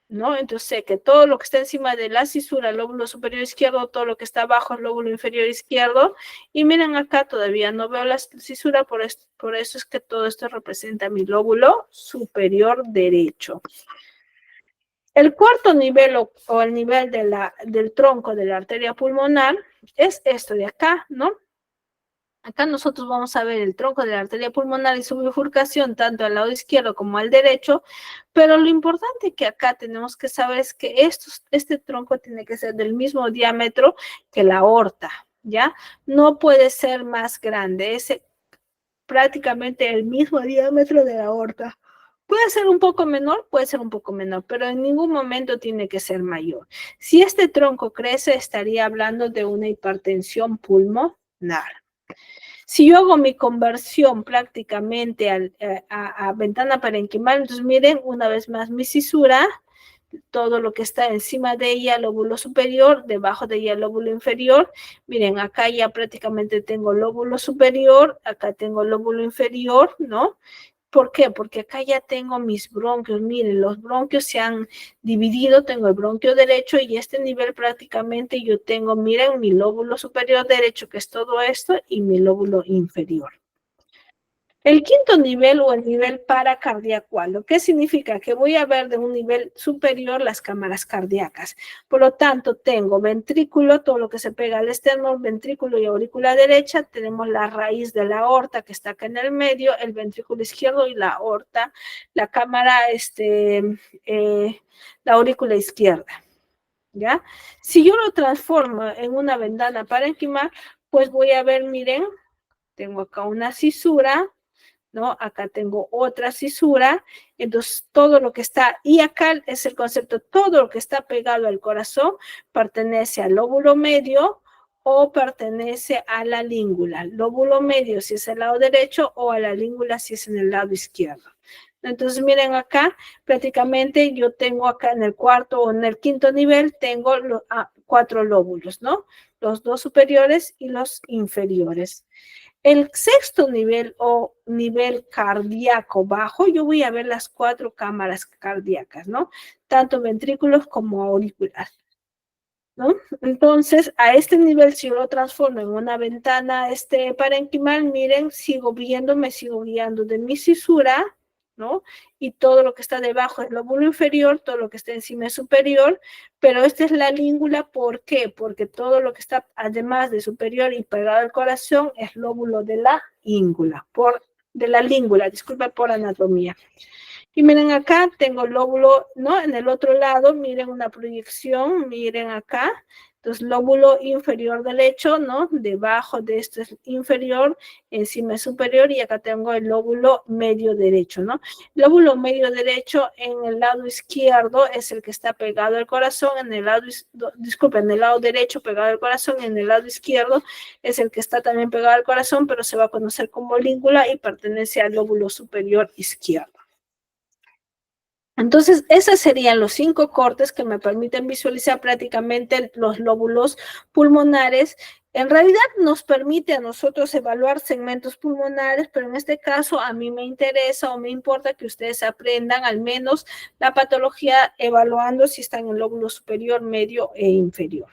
¿no? Entonces sé que todo lo que está encima de la cisura, el lóbulo superior izquierdo, todo lo que está abajo es lóbulo inferior izquierdo. Y miren acá, todavía no veo la cisura, por eso es que todo esto representa mi lóbulo superior derecho. El cuarto nivel o el nivel del tronco de la arteria pulmonar es esto de acá, ¿no? Acá nosotros vamos a ver el tronco de la arteria pulmonar y su bifurcación tanto al lado izquierdo como al derecho, pero lo importante que acá tenemos que saber es que este tronco tiene que ser del mismo diámetro que la aorta, ¿ya? No puede ser más grande, es prácticamente el mismo diámetro de la aorta. Puede ser un poco menor, pero en ningún momento tiene que ser mayor. Si este tronco crece, estaría hablando de una hipertensión pulmonar. Si yo hago mi conversión prácticamente a ventana parenquimal, entonces miren una vez más mi cisura, todo lo que está encima de ella, lóbulo superior, debajo de ella, lóbulo inferior. Miren, acá ya prácticamente tengo lóbulo superior, acá tengo lóbulo inferior, ¿no? ¿Por qué? Porque acá ya tengo mis bronquios. Miren, los bronquios se han dividido. Tengo el bronquio derecho y este nivel prácticamente yo tengo, miren, mi lóbulo superior derecho, que es todo esto, y mi lóbulo inferior. El quinto nivel o el nivel paracardiacual, ¿qué significa? Que voy a ver de un nivel superior las cámaras cardíacas. Por lo tanto, tengo ventrículo, todo lo que se pega al esternón, ventrículo y aurícula derecha. Tenemos la raíz de la aorta que está acá en el medio, el ventrículo izquierdo y la aorta, la cámara, la aurícula izquierda. ¿Ya? Si yo lo transformo en una ventana parenquimal, pues voy a ver, miren, tengo acá una cisura, ¿no? Acá tengo otra cisura, entonces todo lo que está, y acá es el concepto, todo lo que está pegado al corazón pertenece al lóbulo medio o pertenece a la língula. Lóbulo medio si es el lado derecho o a la língula si es en el lado izquierdo. Entonces miren acá, prácticamente yo tengo acá en el cuarto o en el quinto nivel, tengo 4 lóbulos, ¿no? Los 2 superiores y los inferiores. El sexto nivel o nivel cardíaco bajo, yo voy a ver las 4 cámaras cardíacas, ¿no? Tanto ventrículos como auriculares, ¿no? Entonces, a este nivel, si yo lo transformo en una ventana parenquimal, miren, sigo viendo, me sigo guiando de mi cisura, ¿no? Y todo lo que está debajo es lóbulo inferior, todo lo que está encima es superior, pero esta es la língula, ¿por qué? Porque todo lo que está además de superior y pegado al corazón es lóbulo de la língula, disculpa por anatomía. Y miren acá, tengo lóbulo, ¿no? En el otro lado, miren una proyección, miren acá. Entonces, lóbulo inferior derecho, ¿no? Debajo de esto es inferior, encima es superior y acá tengo el lóbulo medio derecho, ¿no? Lóbulo medio derecho en el lado izquierdo es el que está pegado al corazón, en el lado derecho pegado al corazón, en el lado izquierdo es el que está también pegado al corazón, pero se va a conocer como língula y pertenece al lóbulo superior izquierdo. Entonces, esos serían los 5 cortes que me permiten visualizar prácticamente los lóbulos pulmonares. En realidad nos permite a nosotros evaluar segmentos pulmonares, pero en este caso a mí me interesa o me importa que ustedes aprendan al menos la patología evaluando si está en el lóbulo superior, medio e inferior.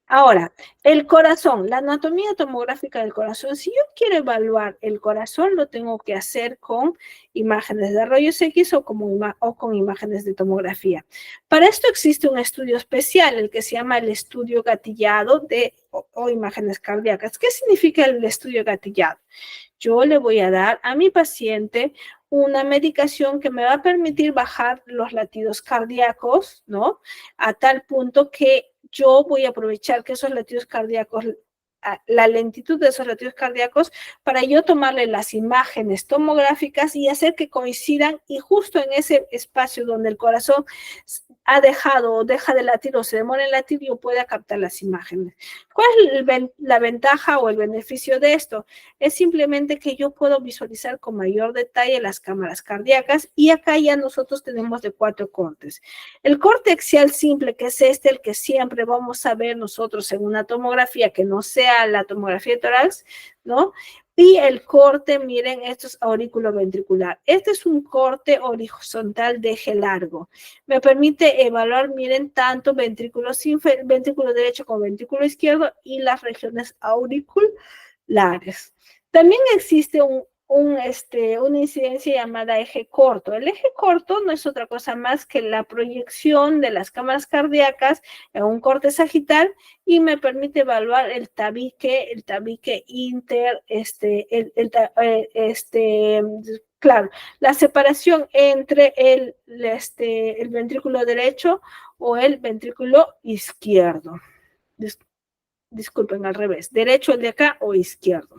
Ahora, el corazón, la anatomía tomográfica del corazón. Si yo quiero evaluar el corazón, lo tengo que hacer con imágenes de rayos X o con imágenes de tomografía. Para esto existe un estudio especial, el que se llama el estudio gatillado o imágenes cardíacas. ¿Qué significa el estudio gatillado? Yo le voy a dar a mi paciente una medicación que me va a permitir bajar los latidos cardíacos, ¿no? A tal punto que yo voy a aprovechar que esos latidos cardíacos, la lentitud de esos latidos cardíacos, para yo tomarle las imágenes tomográficas y hacer que coincidan y justo en ese espacio donde el corazón ha dejado o deja de latir o se demora en latir, yo pueda captar las imágenes. ¿Cuál es la ventaja o el beneficio de esto? Es simplemente que yo puedo visualizar con mayor detalle las cámaras cardíacas y acá ya nosotros tenemos de 4 cortes. El corte axial simple, que es el que siempre vamos a ver nosotros en una tomografía que no sea la tomografía de tórax, ¿no? Y el corte, miren, esto es auriculoventricular. Este es un corte horizontal de eje largo. Me permite evaluar, miren, tanto ventrículo derecho como ventrículo izquierdo y las regiones auriculares. También existe una incidencia llamada eje corto. El eje corto no es otra cosa más que la proyección de las cámaras cardíacas en un corte sagital y me permite evaluar el tabique claro, la separación entre el ventrículo derecho o el ventrículo izquierdo. Disculpen, al revés, derecho el de acá o izquierdo.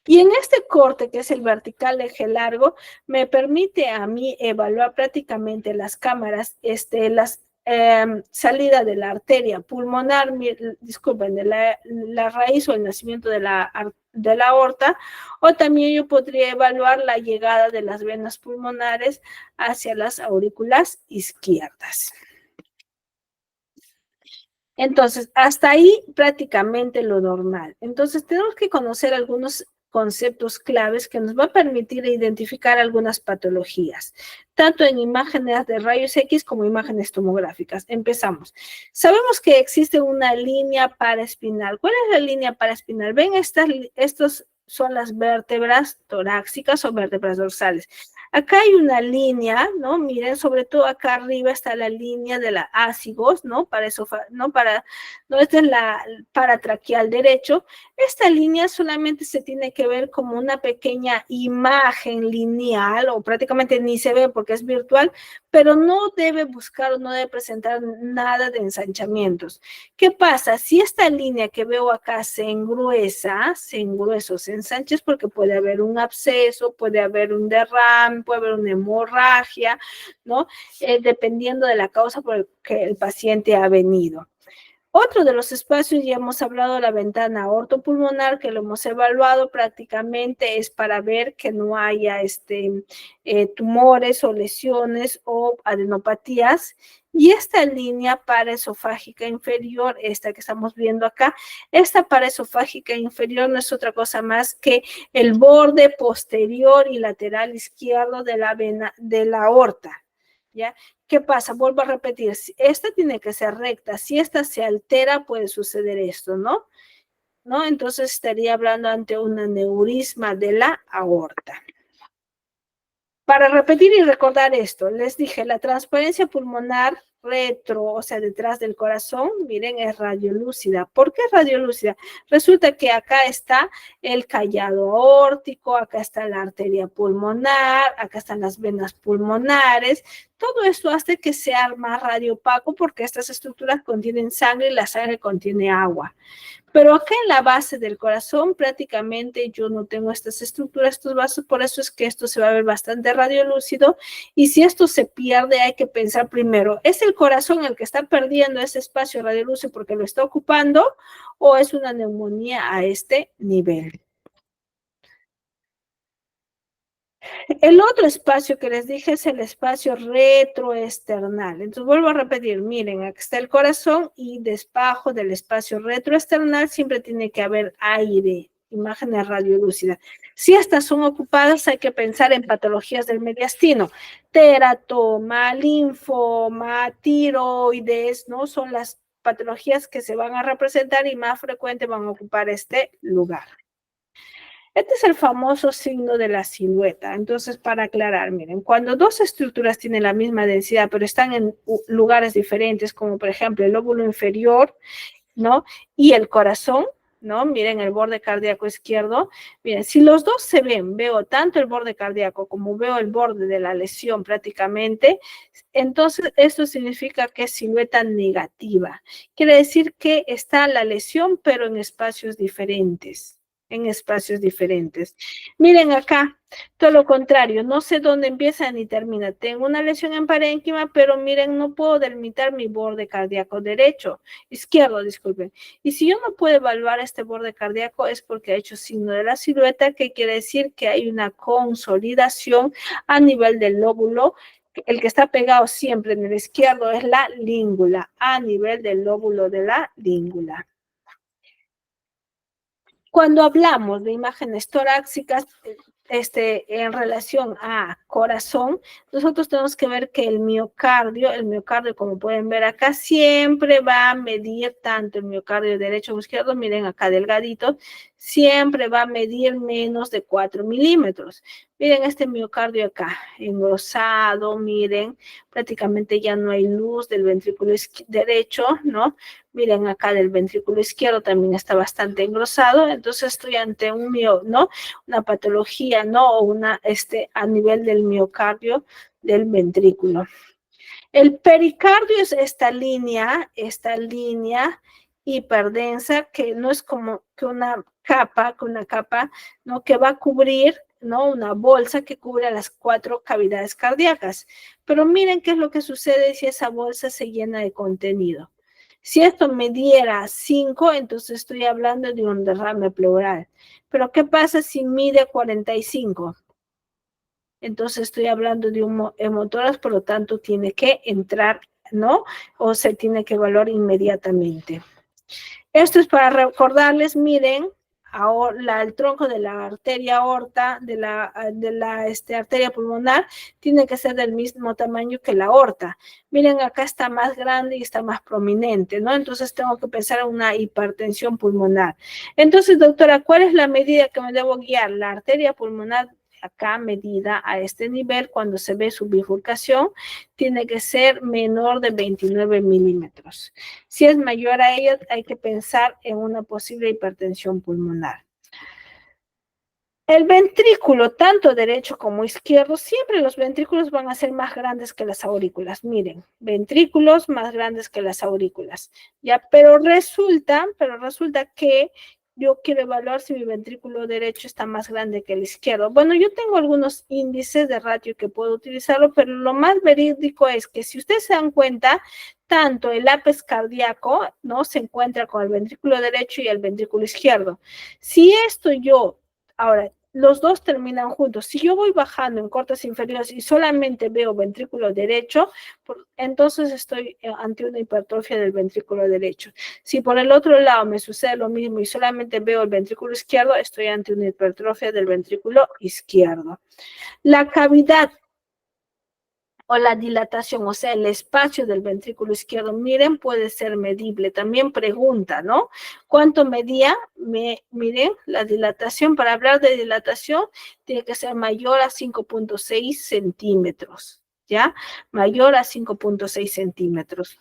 Y en este corte, que es el vertical de eje largo, me permite a mí evaluar prácticamente las cámaras, salida de la arteria pulmonar, disculpen, de la raíz o el nacimiento de la aorta, o también yo podría evaluar la llegada de las venas pulmonares hacia las aurículas izquierdas. Entonces, hasta ahí prácticamente lo normal. Entonces, tenemos que conocer algunos conceptos claves que nos va a permitir identificar algunas patologías, tanto en imágenes de rayos X como imágenes tomográficas. Empezamos. Sabemos que existe una línea paraespinal. ¿Cuál es la línea paraespinal? Ven, estos son las vértebras torácicas o vértebras dorsales. Acá hay una línea, ¿no? Miren, sobre todo acá arriba está la línea de la ácigos, ¿no? No, esta es la paratraqueal derecho. Esta línea solamente se tiene que ver como una pequeña imagen lineal, o prácticamente ni se ve porque es virtual, pero no debe buscar o no debe presentar nada de ensanchamientos. ¿Qué pasa? Si esta línea que veo acá se engruesa, se ensancha, es porque puede haber un absceso, puede haber un derrame, puede haber una hemorragia, ¿no? Dependiendo de la causa por la que el paciente ha venido. Otro de los espacios, ya hemos hablado de la ventana ortopulmonar, que lo hemos evaluado prácticamente, es para ver que no haya tumores o lesiones o adenopatías. Y esta línea paraesofágica inferior, esta que estamos viendo acá, esta paraesofágica inferior no es otra cosa más que el borde posterior y lateral izquierdo de la vena de la aorta, ¿ya? ¿Qué pasa? Vuelvo a repetir, esta tiene que ser recta, si esta se altera puede suceder esto, ¿no? Entonces estaría hablando ante un aneurisma de la aorta. Para repetir y recordar esto, les dije, la transparencia pulmonar retro, o sea, detrás del corazón, miren, es radiolúcida. ¿Por qué es radiolúcida? Resulta que acá está el callado aórtico, acá está la arteria pulmonar, acá están las venas pulmonares. Todo esto hace que sea más radiopaco porque estas estructuras contienen sangre y la sangre contiene agua. Pero acá en la base del corazón prácticamente yo no tengo estas estructuras, estos vasos, por eso es que esto se va a ver bastante radiolúcido. Y si esto se pierde, hay que pensar primero, ¿es el corazón el que está perdiendo ese espacio radiolúcido porque lo está ocupando o es una neumonía a este nivel? El otro espacio que les dije es el espacio retroesternal. Entonces vuelvo a repetir, miren, aquí está el corazón y debajo del espacio retroesternal siempre tiene que haber aire, imágenes radiolúcidas. Si estas son ocupadas, hay que pensar en patologías del mediastino. Teratoma, linfoma, tiroides, ¿no? Son las patologías que se van a representar y más frecuente van a ocupar este lugar. Este es el famoso signo de la silueta. Entonces, para aclarar, miren, cuando dos estructuras tienen la misma densidad, pero están en lugares diferentes, como por ejemplo el lóbulo inferior, ¿no? Y el corazón, ¿no? Miren el borde cardíaco izquierdo. Miren, si los dos se ven, veo tanto el borde cardíaco como veo el borde de la lesión prácticamente, entonces esto significa que es silueta negativa. Quiere decir que está la lesión, pero en espacios diferentes. Miren acá, todo lo contrario, no sé dónde empieza ni termina. Tengo una lesión en parénquima, pero miren, no puedo delimitar mi borde cardíaco izquierdo, disculpen. Y si yo no puedo evaluar este borde cardíaco es porque ha hecho signo de la silueta, que quiere decir que hay una consolidación a nivel del lóbulo. El que está pegado siempre en el izquierdo es la língula, a nivel del lóbulo de la língula. Cuando hablamos de imágenes torácicas en relación a corazón, nosotros tenemos que ver que el miocardio, como pueden ver acá, siempre va a medir tanto el miocardio derecho o izquierdo, miren acá delgadito, siempre va a medir menos de 4 milímetros. Miren este miocardio acá, engrosado, miren, prácticamente ya no hay luz del ventrículo derecho, ¿no? Miren acá del ventrículo izquierdo también está bastante engrosado, entonces estoy ante una patología, ¿no? O a nivel del miocardio del ventrículo. El pericardio es esta línea hiperdensa que no es como que una capa, ¿no? Que va a cubrir, ¿no? Una bolsa que cubre las 4 cavidades cardíacas. Pero miren qué es lo que sucede si esa bolsa se llena de contenido. Si esto me diera 5, entonces estoy hablando de un derrame pleural. Pero ¿qué pasa si mide 45? Entonces estoy hablando de un hemotórax, por lo tanto tiene que entrar ¿no? O se tiene que evaluar inmediatamente. Esto es para recordarles, miren, ahora el tronco de la arteria aorta, de la arteria pulmonar, tiene que ser del mismo tamaño que la aorta. Miren, acá está más grande y está más prominente, ¿no? Entonces tengo que pensar en una hipertensión pulmonar. Entonces, doctora, ¿cuál es la medida que me debo guiar? La arteria pulmonar acá medida a este nivel, cuando se ve su bifurcación, tiene que ser menor de 29 milímetros. Si es mayor a ello, hay que pensar en una posible hipertensión pulmonar. El ventrículo, tanto derecho como izquierdo, siempre los ventrículos van a ser más grandes que las aurículas. Miren, ventrículos más grandes que las aurículas. Ya, pero resulta que yo quiero evaluar si mi ventrículo derecho está más grande que el izquierdo. Bueno, yo tengo algunos índices de ratio que puedo utilizarlo, pero lo más verídico es que si ustedes se dan cuenta, tanto el ápex cardíaco, ¿no?, se encuentra con el ventrículo derecho y el ventrículo izquierdo. Si esto ahora, los dos terminan juntos. Si yo voy bajando en cortes inferiores y solamente veo ventrículo derecho, entonces estoy ante una hipertrofia del ventrículo derecho. Si por el otro lado me sucede lo mismo y solamente veo el ventrículo izquierdo, estoy ante una hipertrofia del ventrículo izquierdo. La cavidad o la dilatación, o sea, el espacio del ventrículo izquierdo, miren, puede ser medible. También pregunta, ¿no? ¿Cuánto medía? Miren, la dilatación, para hablar de dilatación, tiene que ser mayor a 5.6 centímetros, ¿ya? Mayor a 5.6 centímetros.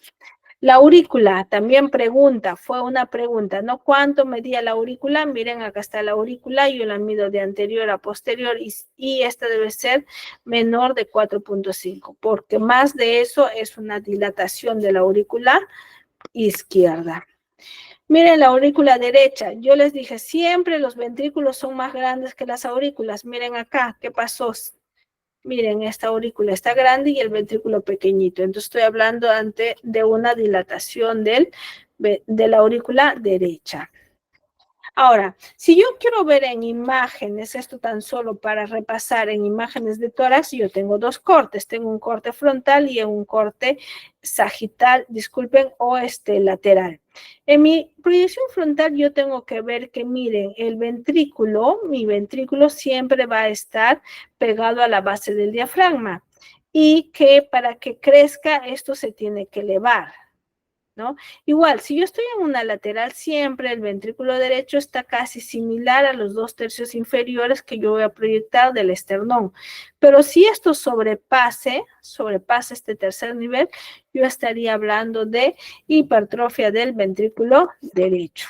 La aurícula, también pregunta, fue una pregunta, ¿no? ¿Cuánto medía la aurícula? Miren, acá está la aurícula, yo la mido de anterior a posterior y esta debe ser menor de 4.5, porque más de eso es una dilatación de la aurícula izquierda. Miren la aurícula derecha, yo les dije, siempre los ventrículos son más grandes que las aurículas. Miren acá, ¿qué pasó? Miren, esta aurícula está grande y el ventrículo pequeñito. Entonces estoy hablando de una dilatación de la aurícula derecha. Ahora, si yo quiero ver en imágenes, esto tan solo para repasar en imágenes de tórax, yo tengo dos cortes. Tengo un corte frontal y un corte sagital, disculpen, o lateral. En mi proyección frontal yo tengo que ver que, miren, mi ventrículo siempre va a estar pegado a la base del diafragma y que para que crezca esto se tiene que elevar, ¿no? Igual, si yo estoy en una lateral, siempre el ventrículo derecho está casi similar a los 2/3 inferiores que yo voy a proyectar del esternón. Pero si esto sobrepase este tercer nivel, yo estaría hablando de hipertrofia del ventrículo derecho.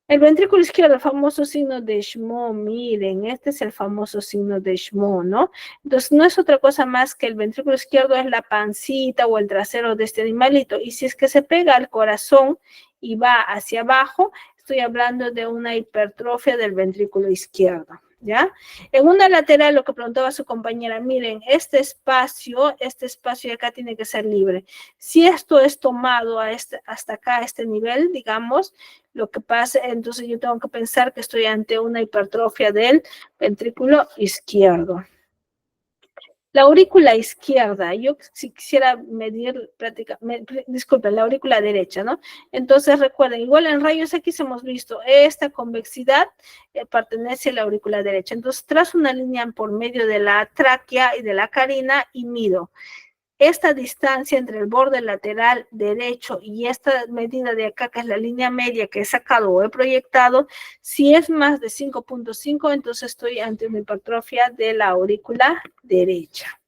El ventrículo izquierdo, el famoso signo de Schmo, miren, este es el famoso signo de Schmo, ¿no? Entonces, no es otra cosa más que el ventrículo izquierdo es la pancita o el trasero de este animalito, y si es que se pega al corazón y va hacia abajo, estoy hablando de una hipertrofia del ventrículo izquierdo, ¿ya? En una lateral, lo que preguntaba su compañera, miren, este espacio de acá tiene que ser libre. Si esto es tomado hasta acá, a este nivel, digamos, lo que pasa, entonces yo tengo que pensar que estoy ante una hipertrofia del ventrículo izquierdo. La aurícula izquierda, yo si quisiera medir prácticamente, disculpen, la aurícula derecha, ¿no? Entonces recuerden, igual en rayos X hemos visto esta convexidad pertenece a la aurícula derecha. Entonces trazo una línea por medio de la tráquea y de la carina y mido. Esta distancia entre el borde lateral derecho y esta medida de acá, que es la línea media que he sacado o he proyectado, si es más de 5.5, entonces estoy ante una hipertrofia de la aurícula derecha.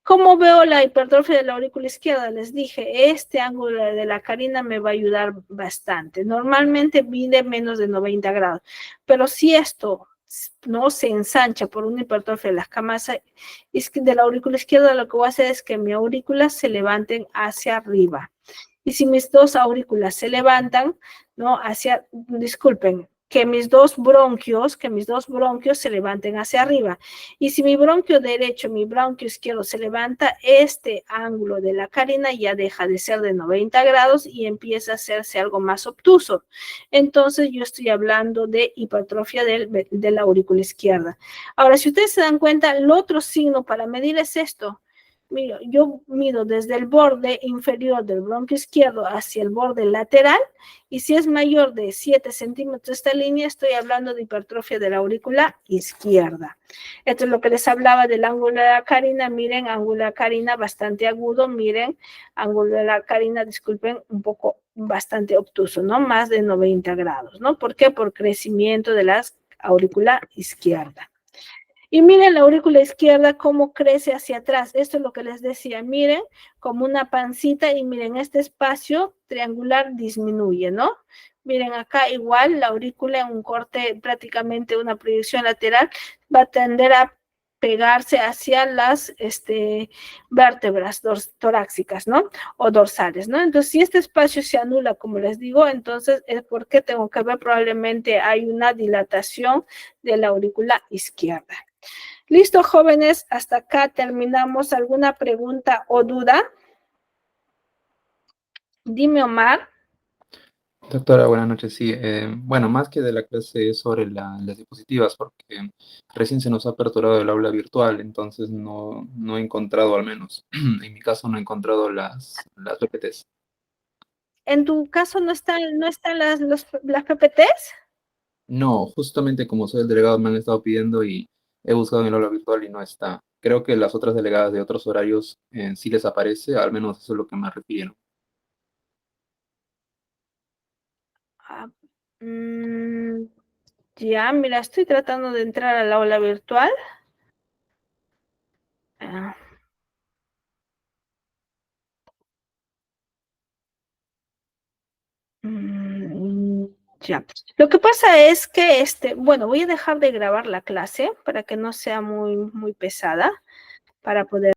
¿Cómo veo la hipertrofia de la aurícula izquierda? Les dije, este ángulo de la carina me va a ayudar bastante. Normalmente mide menos de 90 grados, pero si esto no se ensancha por una hipertrofia de las camas de la aurícula izquierda, lo que voy a hacer es que mis aurículas se levanten hacia arriba. Y si mis dos aurículas se levantan, ¿no? Disculpen, que mis dos bronquios se levanten hacia arriba. Y si mi bronquio derecho, mi bronquio izquierdo se levanta, este ángulo de la carina ya deja de ser de 90 grados y empieza a hacerse algo más obtuso. Entonces yo estoy hablando de hipertrofia de la aurícula izquierda. Ahora, si ustedes se dan cuenta, el otro signo para medir es esto. yo mido desde el borde inferior del bronquio izquierdo hacia el borde lateral, y si es mayor de 7 centímetros esta línea, estoy hablando de hipertrofia de la aurícula izquierda. Esto es lo que les hablaba del ángulo de la carina. Miren, ángulo de la carina bastante agudo, miren, ángulo de la carina, disculpen, un poco bastante obtuso, ¿no? Más de 90 grados, ¿no? ¿Por qué? Por crecimiento de la aurícula izquierda. Y miren la aurícula izquierda cómo crece hacia atrás. Esto es lo que les decía. Miren, como una pancita, y miren, este espacio triangular disminuye, ¿no? Miren acá igual la aurícula en un corte, prácticamente una proyección lateral, va a tender a pegarse hacia las vértebras torácicas, ¿no? O dorsales, ¿no? Entonces, si este espacio se anula, como les digo, entonces es porque tengo que ver, probablemente hay una dilatación de la aurícula izquierda. Listo, jóvenes, hasta acá terminamos. ¿Alguna pregunta o duda? Dime, Omar. Doctora, buenas noches. Sí, bueno, más que de la clase es sobre las diapositivas, porque recién se nos ha aperturado el aula virtual, entonces no he encontrado, al menos en mi caso, no he encontrado las PPTs. ¿En tu caso no están las PPTs? No, justamente como soy el delegado me han estado pidiendo y he buscado en el aula virtual y no está. Creo que las otras delegadas de otros horarios sí les aparece, al menos eso es lo que me refirieron. Ah, ya, mira, estoy tratando de entrar al aula virtual. Ah. Ya. Lo que pasa es que, bueno, voy a dejar de grabar la clase para que no sea muy pesada, para poder